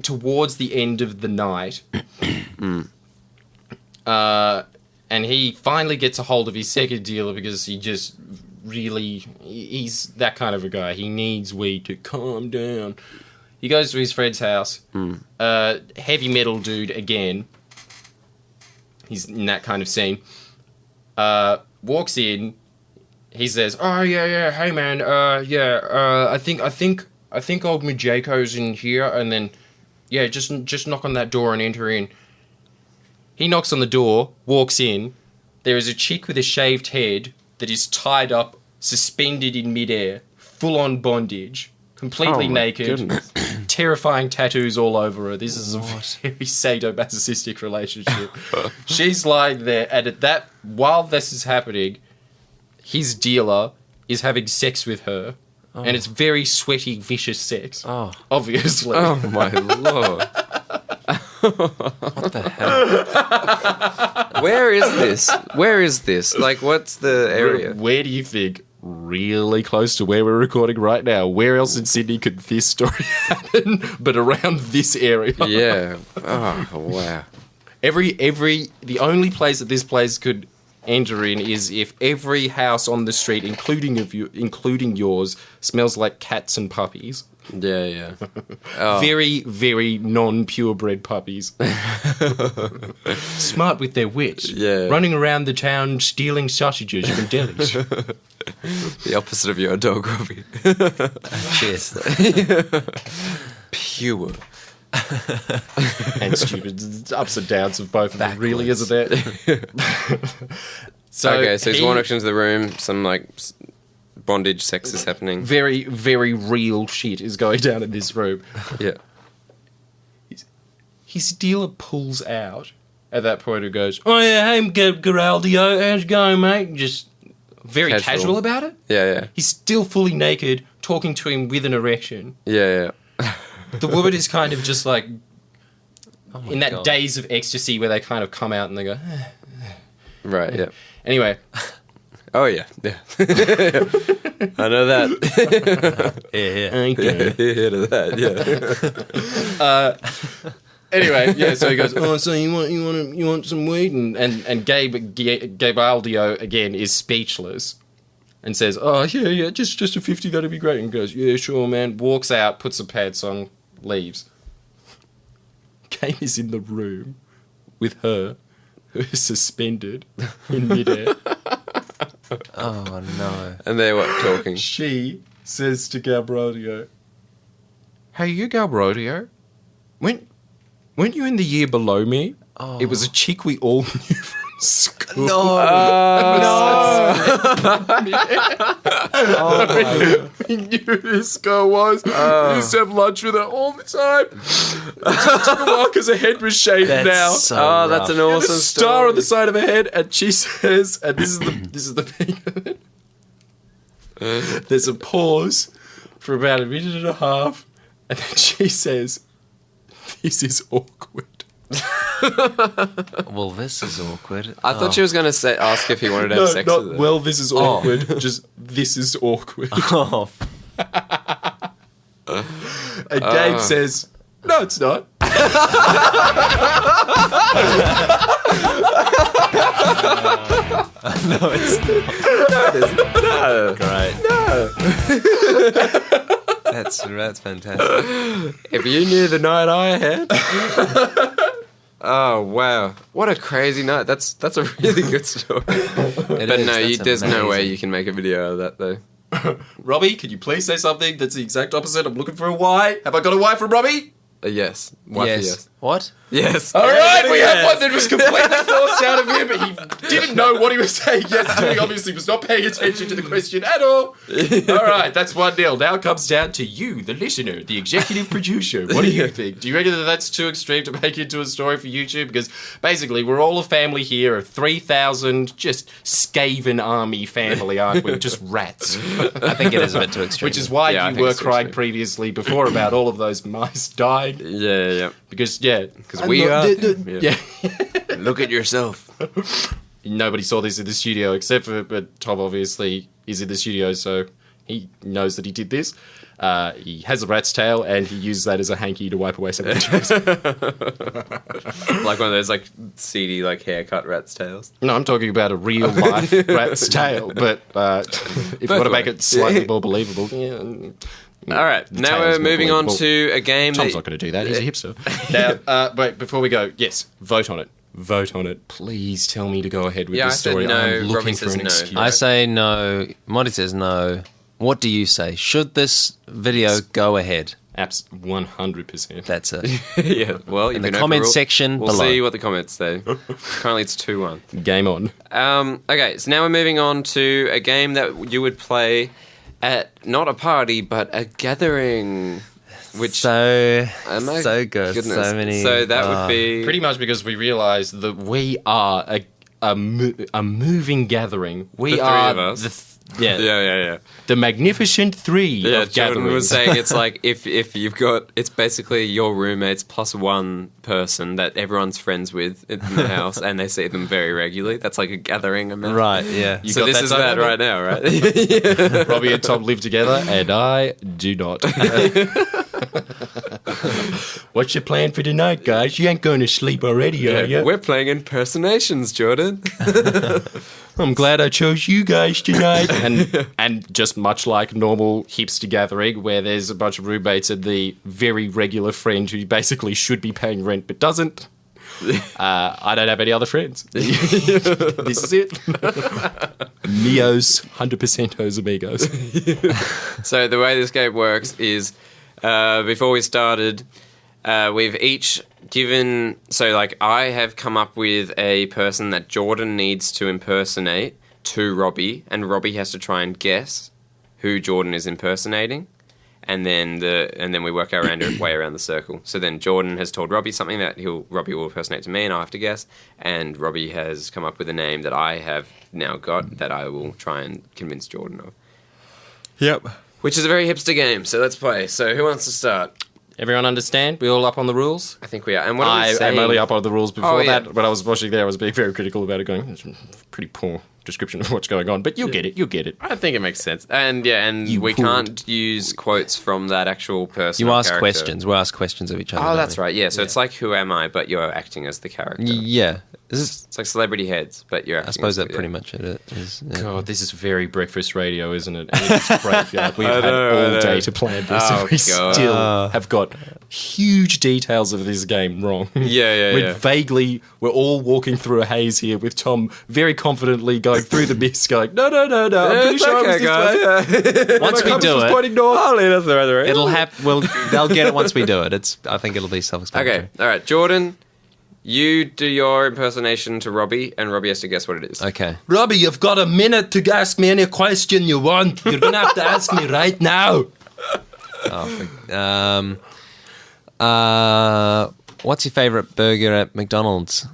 towards the end of the night. And he finally gets a hold of his second dealer because he's that kind of a guy. He needs weed to calm down. He goes to his friend's house. Heavy metal dude again. He's in that kind of scene. Walks in. He says, "Oh yeah, hey man, I think old Mijako's in here," and then just knock on that door and enter in. He knocks on the door, walks in. There is a chick with a shaved head that is tied up, suspended in midair, full-on bondage, completely naked, goodness. terrifying tattoos all over her. This is a very sadomasochistic relationship. She's lying there, and while this is happening, his dealer is having sex with her, and it's very sweaty, vicious sex. Oh. Obviously. Oh my lord. What the hell? Where is this? Like, what's the area? Where do you think? Really close to where we're recording right now. Where else in Sydney could this story happen but around this area? Yeah. Oh, wow. The only place that this place could enter in is if every house on the street, including yours, smells like cats and puppies. Yeah. Oh. Very, very non-purebred puppies. Smart with their wits. Yeah. Running around the town stealing sausages from delis. The opposite of your dog, Robbie. Cheers. Pure. and stupid. Ups and downs of both of them, really, isn't there? So he's walking into the room. Some like bondage sex is happening. Very, very real shit is going down in this room. Yeah. His dealer pulls out at that point and goes, "Oh yeah, hey Geraldio, how's it going, mate?" Just very casual about it. Yeah. He's still fully naked, talking to him with an erection. Yeah. The woman is kind of just like in that God. daze of ecstasy where they kind of come out and they go, Right. Yeah. Anyway, Oh yeah. I know that. okay. Heard of that. Yeah. Anyway, yeah. So he goes, "Oh, so you want some weed?" And Gabe Aldio again is speechless and says, "Oh yeah, just a 50, that'd be great." And goes, "Yeah, sure, man." Walks out, puts some pants on, leaves. Gabe is in the room with her, who is suspended in midair. Oh no! And they're talking. She says to Galbradio, "Hey, you Galbradio, weren't you in the year below me? Oh. It was a chick we all knew from school." We knew who this girl was. We used to have lunch with her all the time. It took a while because her head was shaved now. So That's an There's awesome a star on the side of her head, and she says, and this is the thing of it. There's a pause for about a minute and a half, and then she says, "This is awkward." Well, this is awkward. I thought she was going to ask if he wanted to have sex not, with her. well, this is awkward. Just, this is awkward. Oh, And Gabe says, "No, it's not." great. That's fantastic. If you knew the night I had. Oh wow! What a crazy night. That's a really good story. But no, there's no way you can make a video of that though. Robbie, could you please say something that's the exact opposite? I'm looking for a Y. Have I got a Y from Robbie? Yes. Wife, yes. What? Yes. All right, we have one that was completely forced out of him, but he didn't know what he was saying yes to. He obviously was not paying attention to the question at all. All right, that's 1-0. Now it comes down to you, the listener, the executive producer. What do you think? Do you reckon that that's too extreme to make into a story for YouTube? Because basically, we're all a family here of 3,000 just Skaven army family, aren't we? Just rats. I think it is a bit too extreme. Which is why Yeah, I you think were it's too crying extreme. previously before about all of those mice dying. Yeah. Because, Because we are. Yeah. Look at yourself. Nobody saw this in the studio except for, but Tom obviously is in the studio, so he knows that he did this. He has a rat's tail, and he uses that as a hanky to wipe away some injuries. Like one of those like seedy like haircut rat's tails. No, I'm talking about a real life rat's tail, but if you want to make it slightly more believable, All right, the now tail's we're more moving on believable. to a game Tom's that... not going to do that. He's a hipster. Now, wait, before we go, yes, vote on it. Vote on it. Please tell me to go ahead with Yeah, this I said story. no. I'm looking Robbie for says an no. excuse. I say no. Monty says no. What do you say? Should this video go ahead? 100%. That's it. Yeah, well, In the comment section We'll below. see what the comments say. Currently it's 2-1. Game on. Okay, so now we're moving on to a game that you would play at not a party, but a gathering. Which so my so good. goodness. So many. So that would be Pretty much because we realise that we are a moving gathering. We The three are of us. the yeah. the magnificent three Yeah, of Jordan gatherings. was saying it's like if you've got, it's basically your roommates plus one person that everyone's friends with in the house, and they see them very regularly. That's like a gathering amount. Right. Yeah. You So got this that is time, that Robbie? right now, right? Robbie and Tom live together, and I do not. What's your plan for tonight, guys? You ain't going to sleep already, are you? We're playing impersonations, Jordan. I'm glad I chose you guys tonight. and just much like normal hipster gathering, where there's a bunch of roommates and the very regular friend who basically should be paying rent but doesn't. I don't have any other friends. This is it. Mios, 100% os amigos. So the way this game works is, before we started, we've each given... So, like, I have come up with a person that Jordan needs to impersonate to Robbie, and Robbie has to try and guess who Jordan is impersonating, and then we work our way around the circle. So then Jordan has told Robbie something that Robbie will impersonate to me, and I'll have to guess, and Robbie has come up with a name that I have now got that I will try and convince Jordan of. Yep. Which is a very hipster game, so let's play. So who wants to start? Everyone understand? We all up on the rules? I think we are. And what are we saying? I'm only up on the rules before yeah. that. When I was watching there, I was being very critical about it, going, it's a pretty poor description of what's going on. But you'll get it. I think it makes sense. And we can't use quotes from that actual person. You ask character. questions. We ask questions of each other. Oh, that's right. Yeah, so it's like Who Am I, but you're acting as the character. Yeah. It's like Celebrity Heads, but you're acting I suppose as that pretty much it is. Yeah. God, this is very breakfast radio, isn't it? And it's great. Feel like we've had all day to plan this, and we still have got huge details of this game wrong. Yeah. We're all walking through a haze here with Tom very confidently going through the mist, going, no, I'm pretty sure it was this way. Once we do it, pointing north. That's the right. it'll happen. They'll get it once we do it. I think it'll be self-explanatory. Okay, all right, Jordan, you do your impersonation to Robbie, and Robbie has to guess what it is. Okay. Robbie, you've got a minute to ask me any question you want. You're going to have to ask me right now. What's your favourite burger at McDonald's?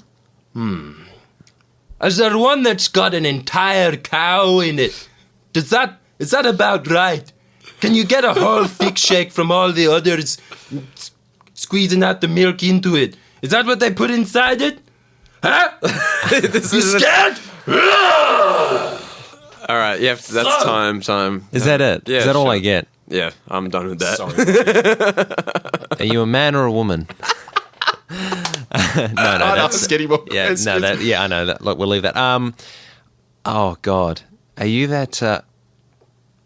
Is there one that's got an entire cow in it? Is that about right? Can you get a whole thick shake from all the others, squeezing out the milk into it? Is that what they put inside it? Huh? You scared? All right, yeah, that's time. Is that it? Yeah, Is that all sure. I get? Yeah, I'm done with that. Sorry. Are you a man or a woman? No, that's getting more yeah. No, I know that. Look, we'll leave that. Oh God, are you that?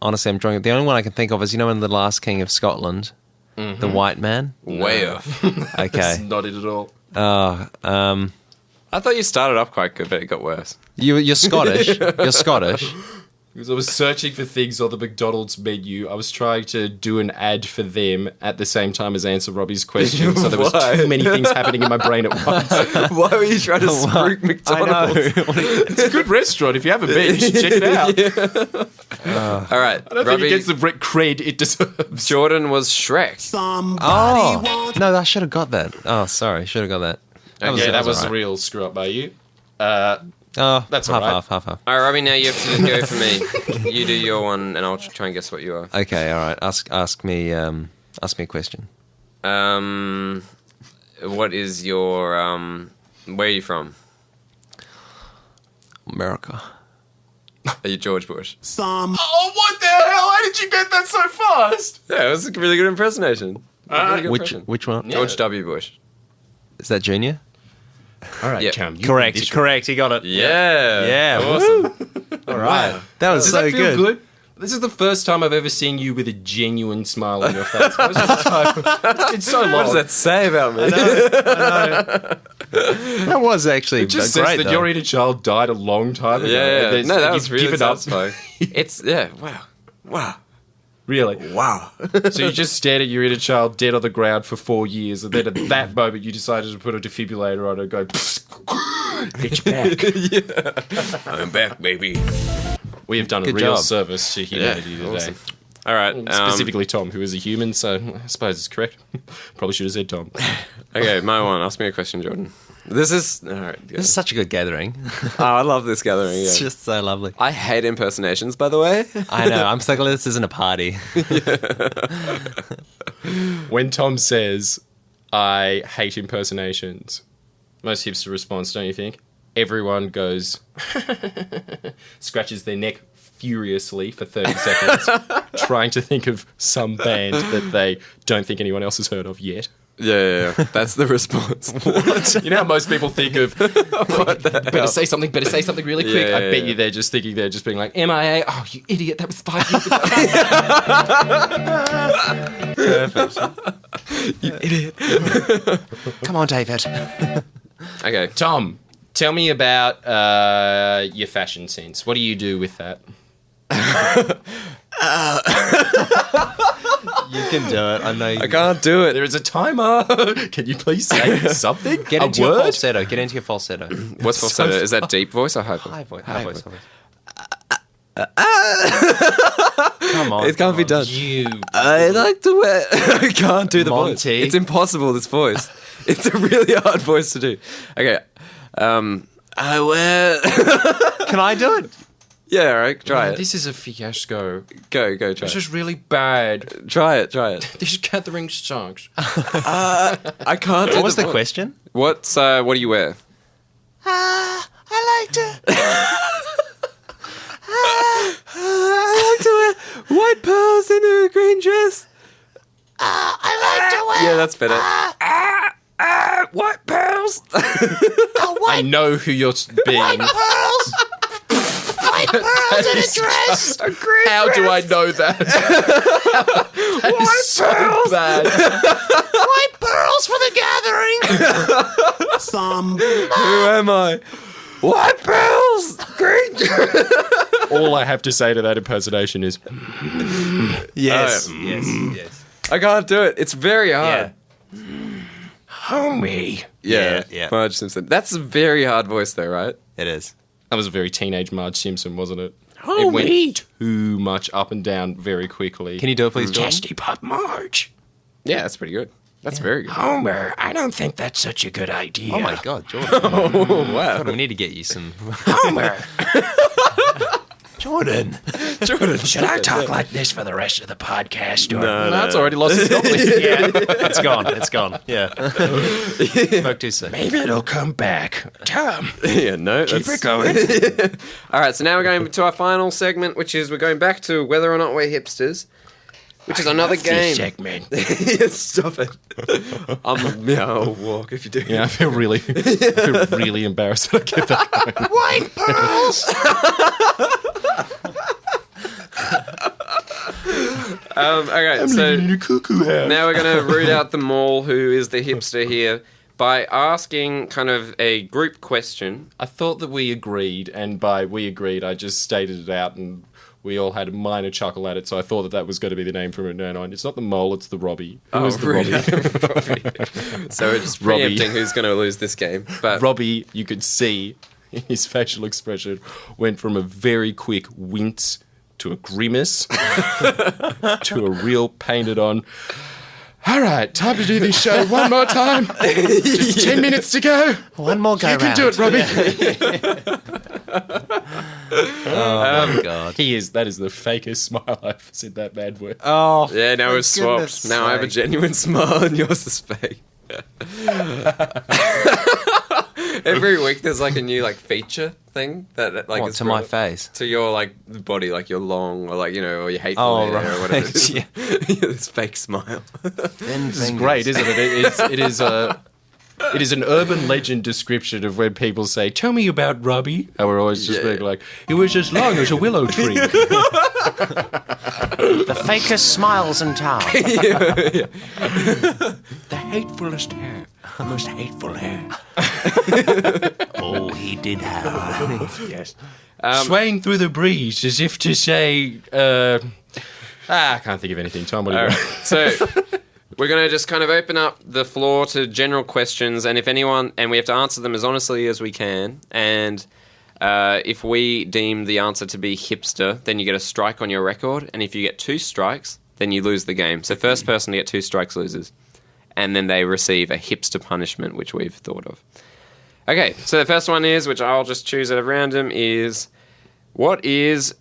Honestly, I'm drawing. The only one I can think of is in The Last King of Scotland, the white man. Way off. Okay. That's not it at all. I thought you started off quite good, but it got worse. You're Scottish. You're Scottish. Because I was searching for things on the McDonald's menu. I was trying to do an ad for them at the same time as answer Robbie's question. So there was too many things happening in my brain at once. Why were you trying to spruik McDonald's? It's a good restaurant. If you haven't been, you should check it out. All right, I don't think it gets the cred it deserves. Jordan was Shrek. Oh no, I should have got that. Oh, sorry, should have got that. That was all a right. real screw up by you. Oh, That's half, all right. half. All right, Robbie, now you have to go for me. You do your one, and I'll try and guess what you are. Okay, all right. Ask me a question. What is your where are you from? America. Are you George Bush? Oh, what the hell? How did you get that so fast? Yeah, it was a really good impersonation. Really good impression. Which one? Yeah. George W. Bush. Is that Junior? All right, Yep. Cam. You Correct. did this Correct. He got it. Yeah. Yeah. Awesome. All right. That was Does so that feel good. good? This is the first time I've ever seen you with a genuine smile on your face. Most of the time, it's been so long. What does that say about me? That was actually It just great. says that though. your inner child died a long time ago. Yeah. And No, that you've was really given up. satisfying. It's wow. Really? Wow. So you just stared at your inner child dead on the ground for 4 years, and then at that moment you decided to put a defibrillator on and go, get you back. I'm back, baby. We have done a Good real job. service to humanity today. Awesome. All right. Specifically Tom, who is a human, so I suppose it's correct. Probably should have said Tom. Okay, my one. Ask me a question, Jordan. This is all right. This is such a good gathering. Oh, I love this gathering. It's Yeah. just so lovely. I hate impersonations, by the way. I know. I'm so glad this isn't a party. When Tom says, I hate impersonations, most hipster response, don't you think? Everyone goes, scratches their neck furiously for 30 seconds, trying to think of some band that they don't think anyone else has heard of yet. Yeah. That's the response. You know how most people think of, better say something really quick. Yeah, I bet yeah. you they're just being like, MIA, oh, you idiot, that was 5 years ago. Perfect. You idiot. Come on, David. Okay. Tom, tell me about your fashion sense. What do you do with that? You can do it. I know you I can't do it. There is a timer. Can you please say something? Get into your falsetto. Get into your falsetto. What's falsetto? Is that deep voice or high voice? High voice. High voice. Come on. It can't be done. You. I like to wear. I can't do the voice. Monty. It's impossible. This voice. It's a really hard voice to do. Okay. I wear. Can I do it? Yeah. All right. Try it. This is a fiasco. Go. Try This it. is really bad. Try it. This gathering sucks. I can't. What do was the voice. question? What do you wear? I like to. I like to wear white pearls in a green dress. I like to wear. Yeah, that's better. White pearls. I know who you're being. pearls. White pearls in a dress. How do I know that? That is so bad. White pearls for the gathering. Who am I? White pearls. Green dress. All I have to say to that impersonation is, Yes. Oh, Yes. I can't do it. It's very hard. homie. Yeah. Yeah. Marge Simpson. That's a very hard voice, though, right? It is. That was a very teenage Marge Simpson, wasn't it? Homie. It went too much up and down very quickly. Can you do it, please, Jordan? Chesty Pup Marge. Yeah, that's pretty good. That's very good. Homer, I don't think that's such a good idea. Oh my God, Jordan! Oh, wow. God, we need to get you some. Homer, Jordan. Jordan. should I talk like this for the rest of the podcast? Or? No. It's already lost its goblin. Yeah, it's gone. It's gone. Yeah. Spoke too soon. Maybe it'll come back. Tom, Yeah, no. keep that's- it going. All right, so now we're going to our final segment, which is we're going back to whether or not we're hipsters, which is another game. segment. Yeah, stop it. I'll walk if you do. Yeah, I feel really embarrassed that I kept that going. White pearls. Okay, so a cuckoo house. now we're going to root out the mall who is the hipster here by asking kind of a group question. I thought that we agreed, and by we agreed, I just stated it out, and we all had a minor chuckle at it, so I thought that was going to be the name from it. No, it's not the mole, it's the Robbie. Who is the really? Robbie? So we're just Robbie. preempting who's going to lose this game. But Robbie, you could see his facial expression went from a very quick wince to a grimace to a real painted on. All right, time to do this show one more time. Just 10 minutes to go. One more go You can do it, Robbie. Oh God. That is the fakest smile I've said that bad word. Oh. yeah, now we've swapped. goodness Now I have a sake. genuine smile and yours is fake. Every week there's like a new like feature thing that like What, is to my relevant face? to your like body, like your long or like or your hateful Oh, hair right. or whatever. It is. Yeah. This fake smile. This It's great, isn't it? It is an urban legend description of when people say, "Tell me about Robbie." And we're always just being like, "He was as long as a willow tree." The fakest smiles in town. The hatefulest hair. The most hateful hair. Oh, he did have. Yes. Swaying through the breeze as if to say, I can't think of anything. Tom, what do you All got? right. So we're going to just kind of open up the floor to general questions, and if anyone, and we have to answer them as honestly as we can. And if we deem the answer to be hipster, then you get a strike on your record, and if you get 2 strikes, then you lose the game. So first person to get 2 strikes loses, and then they receive a hipster punishment, which we've thought of. Okay, so the first one is, which I'll just choose at random, is what is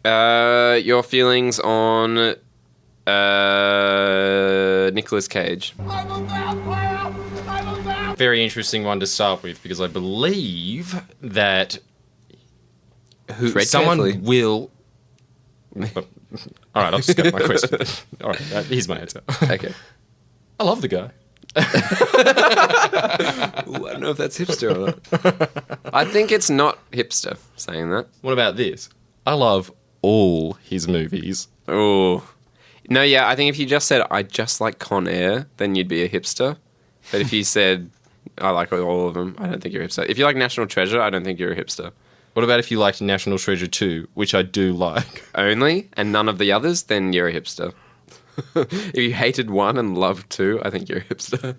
your feelings on Nicolas Cage? Very interesting one to start with because I believe that Tread someone carefully. will. All right, I'll just go with my question. All right, here's my answer. Okay. I love the guy. Ooh, I don't know if that's hipster or not. I think it's not hipster saying that. What about this? I love all his movies. Oh. No, yeah, I think if you just said, I just like Con Air, then you'd be a hipster. But if you said, I like all of them, I don't think you're a hipster. If you like National Treasure, I don't think you're a hipster. What about if you liked National Treasure 2, which I do like? Only, and none of the others, then you're a hipster. If you hated one and loved two, I think you're a hipster.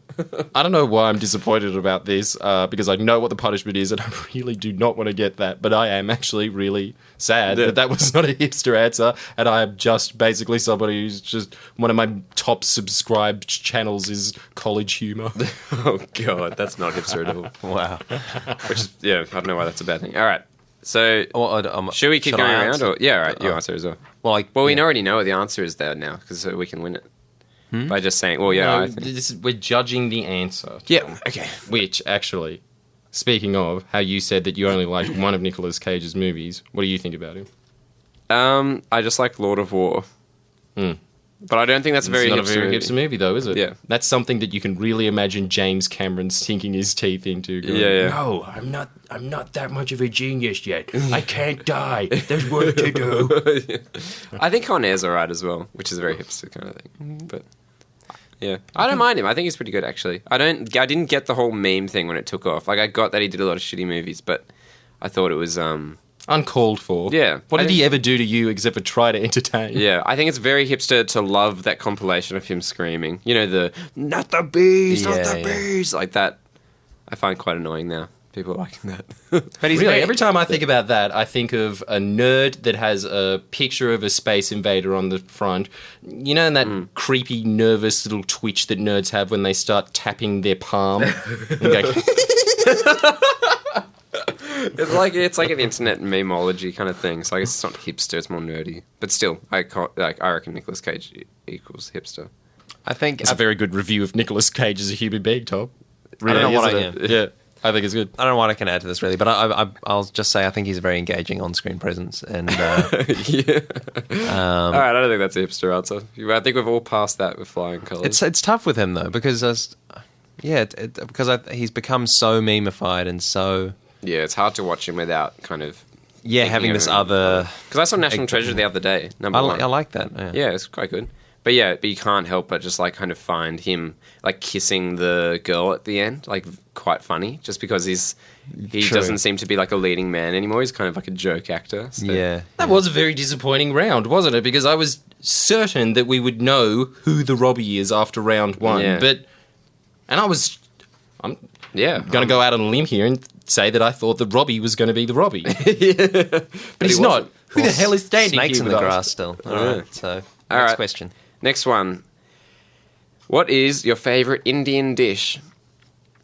I don't know why I'm disappointed about this, because I know what the punishment is, and I really do not want to get that. But I am actually really sad that was not a hipster answer, and I am just basically somebody who's just one of my top subscribed channels is College Humor. Oh God, that's not hipster at all. Wow. Which is, I don't know why that's a bad thing. All right, so Well, should we keep should going I around? answer? Or yeah, all right, you answer as well. Well, We already know what the answer is there now, because so we can win it by just saying, "Well, yeah." No, I think. we're judging the answer. Yeah. Okay. Which, actually, speaking of how you said that you only liked one of Nicolas Cage's movies, what do you think about him? I just like Lord of War, but I don't think that's a very It's not hipster a very movie. hipster movie, though, is it? Yeah. That's something that you can really imagine James Cameron sinking his teeth into. Going, Yeah. No, I'm not that much of a genius yet. I can't die. There's work to do. I think Con Air's alright as well, which is a very hipster kind of thing. But yeah, I don't mind him. I think he's pretty good actually. I didn't get the whole meme thing when it took off. Like I got that he did a lot of shitty movies, but I thought it was Uncalled for. Yeah. What I did think- he ever do to you except for try to entertain? yeah, I think it's very hipster to love that compilation of him screaming. You know, the not the bees, not the Yeah. bees, like that. I find quite annoying now. People are liking that. But he's Really, very, every time I think about that, I think of a nerd that has a picture of a space invader on the front. You know, and that creepy, nervous little twitch that nerds have when they start tapping their palm. And go, It's like an internet memeology kind of thing. So I guess it's not hipster; it's more nerdy. But still, I reckon Nicolas Cage equals hipster. I think it's a very good review of Nicolas Cage as a human being, Tom. I don't know what I isn't am. it? Yeah, I think it's good. I don't know what I can add to this really, but I'll just say I think he's a very engaging on-screen presence, and Yeah. All right, I don't think that's a hipster answer. I think we've all passed that with flying colours. it's tough with him though because he's become so memeified and so Yeah, it's hard to watch him without kind of having this other. Because I saw National Treasure the other day. Number one. I like that. Yeah. Yeah, it's quite good. But you can't help but just like kind of find him like kissing the girl at the end, like quite funny, just because he True. doesn't seem to be like a leading man anymore. He's kind of like a joke actor. So. Yeah. That was a very disappointing round, wasn't it? Because I was certain that we would know who the Robbie is after round one. Yeah. I'm Yeah, going to go out on a limb here and say that I thought that Robbie was going to be the Robbie. But he's he not. wasn't. Who the hell is standing Snakes here in the with us? grass still. All Yeah. right. So All next right. question. Next one. What is your favourite Indian dish?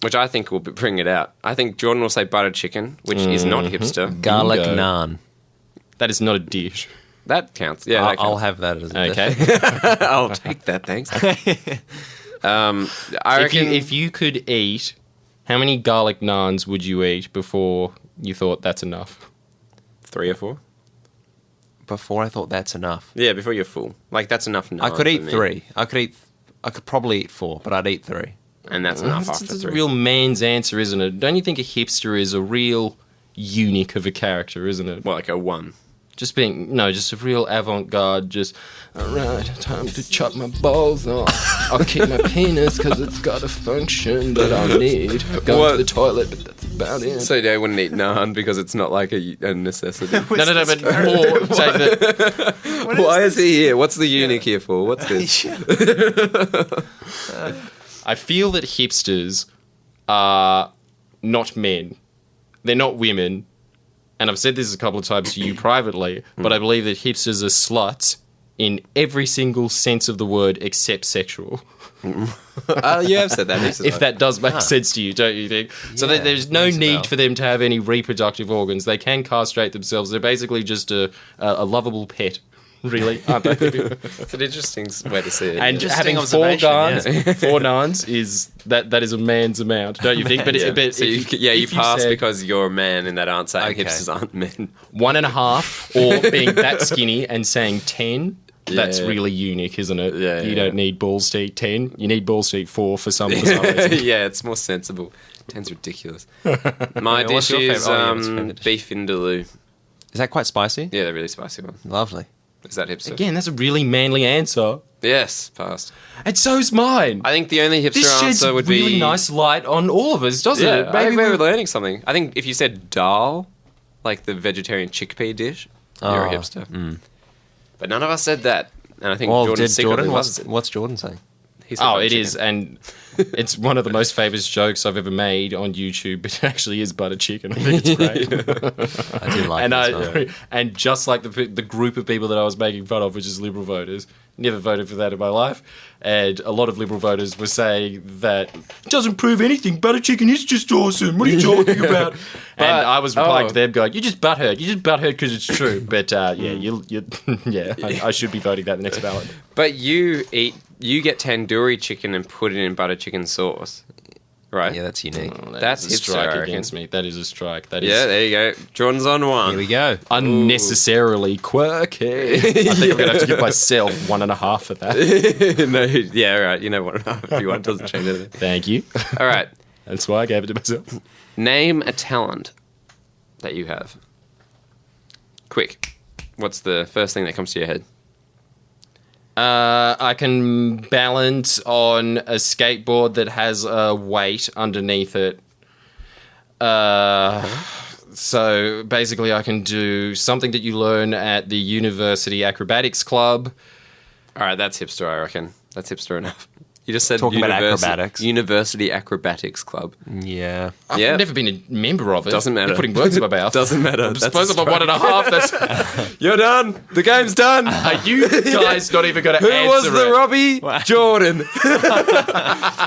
Which I think will bring it out. I think Jordan will say butter chicken, which is not hipster. Garlic Bingo. naan. That is not a dish. That counts. Yeah, that I'll counts. have that as a dish. Okay. I'll take that. Thanks. I reckon if you could eat, how many garlic naans would you eat before you thought that's enough? 3 or 4. Before I thought that's enough. Yeah, before you're full. Like that's enough. I could naan eat for me. 3. I could probably eat 4, but I'd eat 3. and that's enough That's after a 3. real man's answer, isn't it? Don't you think a hipster is a real eunuch of a character, isn't it? Well, like a 1. Just a real avant-garde, just, alright, time to chop my balls off. I'll keep my penis because it's got a function that I need. Go What? to the toilet, but that's about it. So they wouldn't eat naan because it's not like a necessity. no, but more take the... Why is he here? What's the eunuch here for? What's this? I feel that hipsters are not men. They're not women. And I've said this a couple of times to you privately, but I believe that hipsters are sluts in every single sense of the word except sexual. You have said that. If that does make sense to you, don't you think? So Yeah, there's no rings a need bell. for them to have any reproductive organs. They can castrate themselves. They're basically just a lovable pet, really, aren't they? It's an interesting way to see it. And Interesting having 4 observation, nans, 4 nans is that is a man's amount, don't you think? But so you if pass said because you're a man in that answer, and Okay. hipsters aren't men. 1.5 or being that skinny and saying 10. That's Yeah. really unique, isn't it? Yeah, you yeah. don't need balls to eat 10. You need balls to eat 4 for some reason. Yeah, it's more sensible. 10's ridiculous. My Yeah, what's dish your is favourite? Oh, yeah, what's your favourite dish? beef vindaloo. Is that quite spicy? Yeah, the really spicy one. Lovely. Is that hipster? Again, that's a really manly answer. Yes, passed. And so's mine. I think the only hipster This sheds answer would really be nice light on all of us, doesn't Yeah, it? I think Maybe we're learning something. I think if you said dal, like the vegetarian chickpea dish, you're a Oh, hipster. But none of us said that. And I think Well, Jordan did secretly Jordan? loves it. What's Jordan saying? He said Oh, butter it chicken. is, and it's one of the most famous jokes I've ever made on YouTube. It actually is butter chicken. I think it's great. I do like and it as well. and just like the group of people that I was making fun of, which is Liberal voters, never voted for that in my life. And a lot of Liberal voters were saying that it doesn't prove anything. Butter chicken is just awesome. What are you talking about? And I was replying to them going, "You're just butthurt. You're just butthurt because it's true." But I should be voting that in the next ballot. But you get tandoori chicken and put it in butter chicken sauce, right? Yeah, that's unique. That's a strike hipster, I against me. That is a strike. That is Yeah, there you go. Jordan's on one. Here we go. unnecessarily quirky. I think I'm going to have to give myself 1.5 for that. No, yeah, right. You know what? If you want, it doesn't change anything. Thank you. All right. That's why I gave it to myself. Name a talent that you have. Quick. What's the first thing that comes to your head? I can balance on a skateboard that has a weight underneath it. So basically, I can do something that you learn at the University Acrobatics Club. All right, that's hipster, I reckon. That's hipster enough. You just said Talking about acrobatics. University Acrobatics Club. Yeah. I've Yeah. never been a member of it. Doesn't matter. You're putting words in my mouth. Doesn't matter. I That's suppose a I'm on 1.5. That's... You're done. The game's done. Are you guys not even going to Who answer was the it? Robbie? Jordan.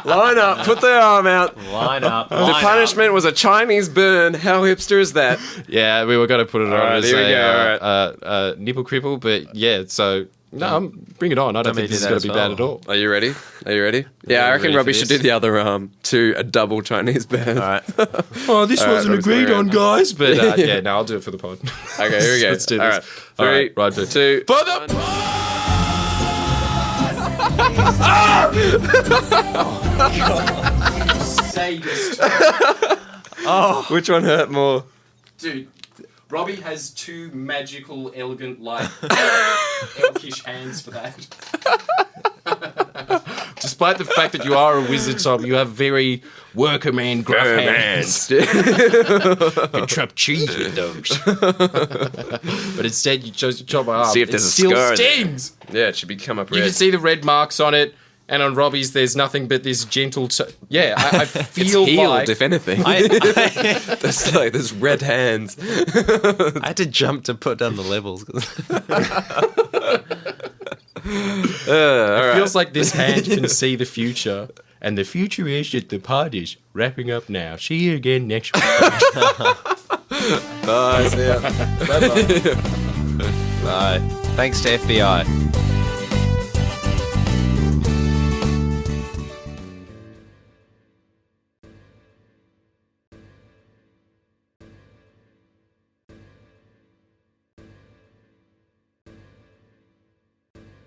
Line up. Put their arm out. Line up. The punishment was a Chinese burn. How hipster is that? Yeah, we were going to put it on right, as here we go, a nipple cripple, but yeah, so no, bring it on. I don't think this is going to be bad at all. Are you ready? Are you ready? Yeah, I reckon ready Robbie for should this. do the other arm to a double Chinese burn. All right. Oh, this All right, wasn't Robbie's agreed going on, around. guys, but yeah, no, I'll do it for the pod. Okay, here we go. Let's do All this. right. All Three, right, right, for 2, For the sadist. Which one hurt more? Dude, Robbie has two magical, elegant, like, elkish hands for that. Despite the fact that you are a wizard, Tom, you have very worker man gruff hands. You chop cheese with those. But instead, you chose to chop my arm. See if It there's a still scar there. stings. Yeah, it should be come up You can red. see the red marks on it, and on Robbie's, there's nothing but this gentle. I It's feel healed, like if anything. There's like there's red hands. I had to jump to put down the levels. it feels like this hand can see the future, and the future is that the pod is wrapping up now. See you again next week. Bye. See ya. Bye. Thanks to FBI.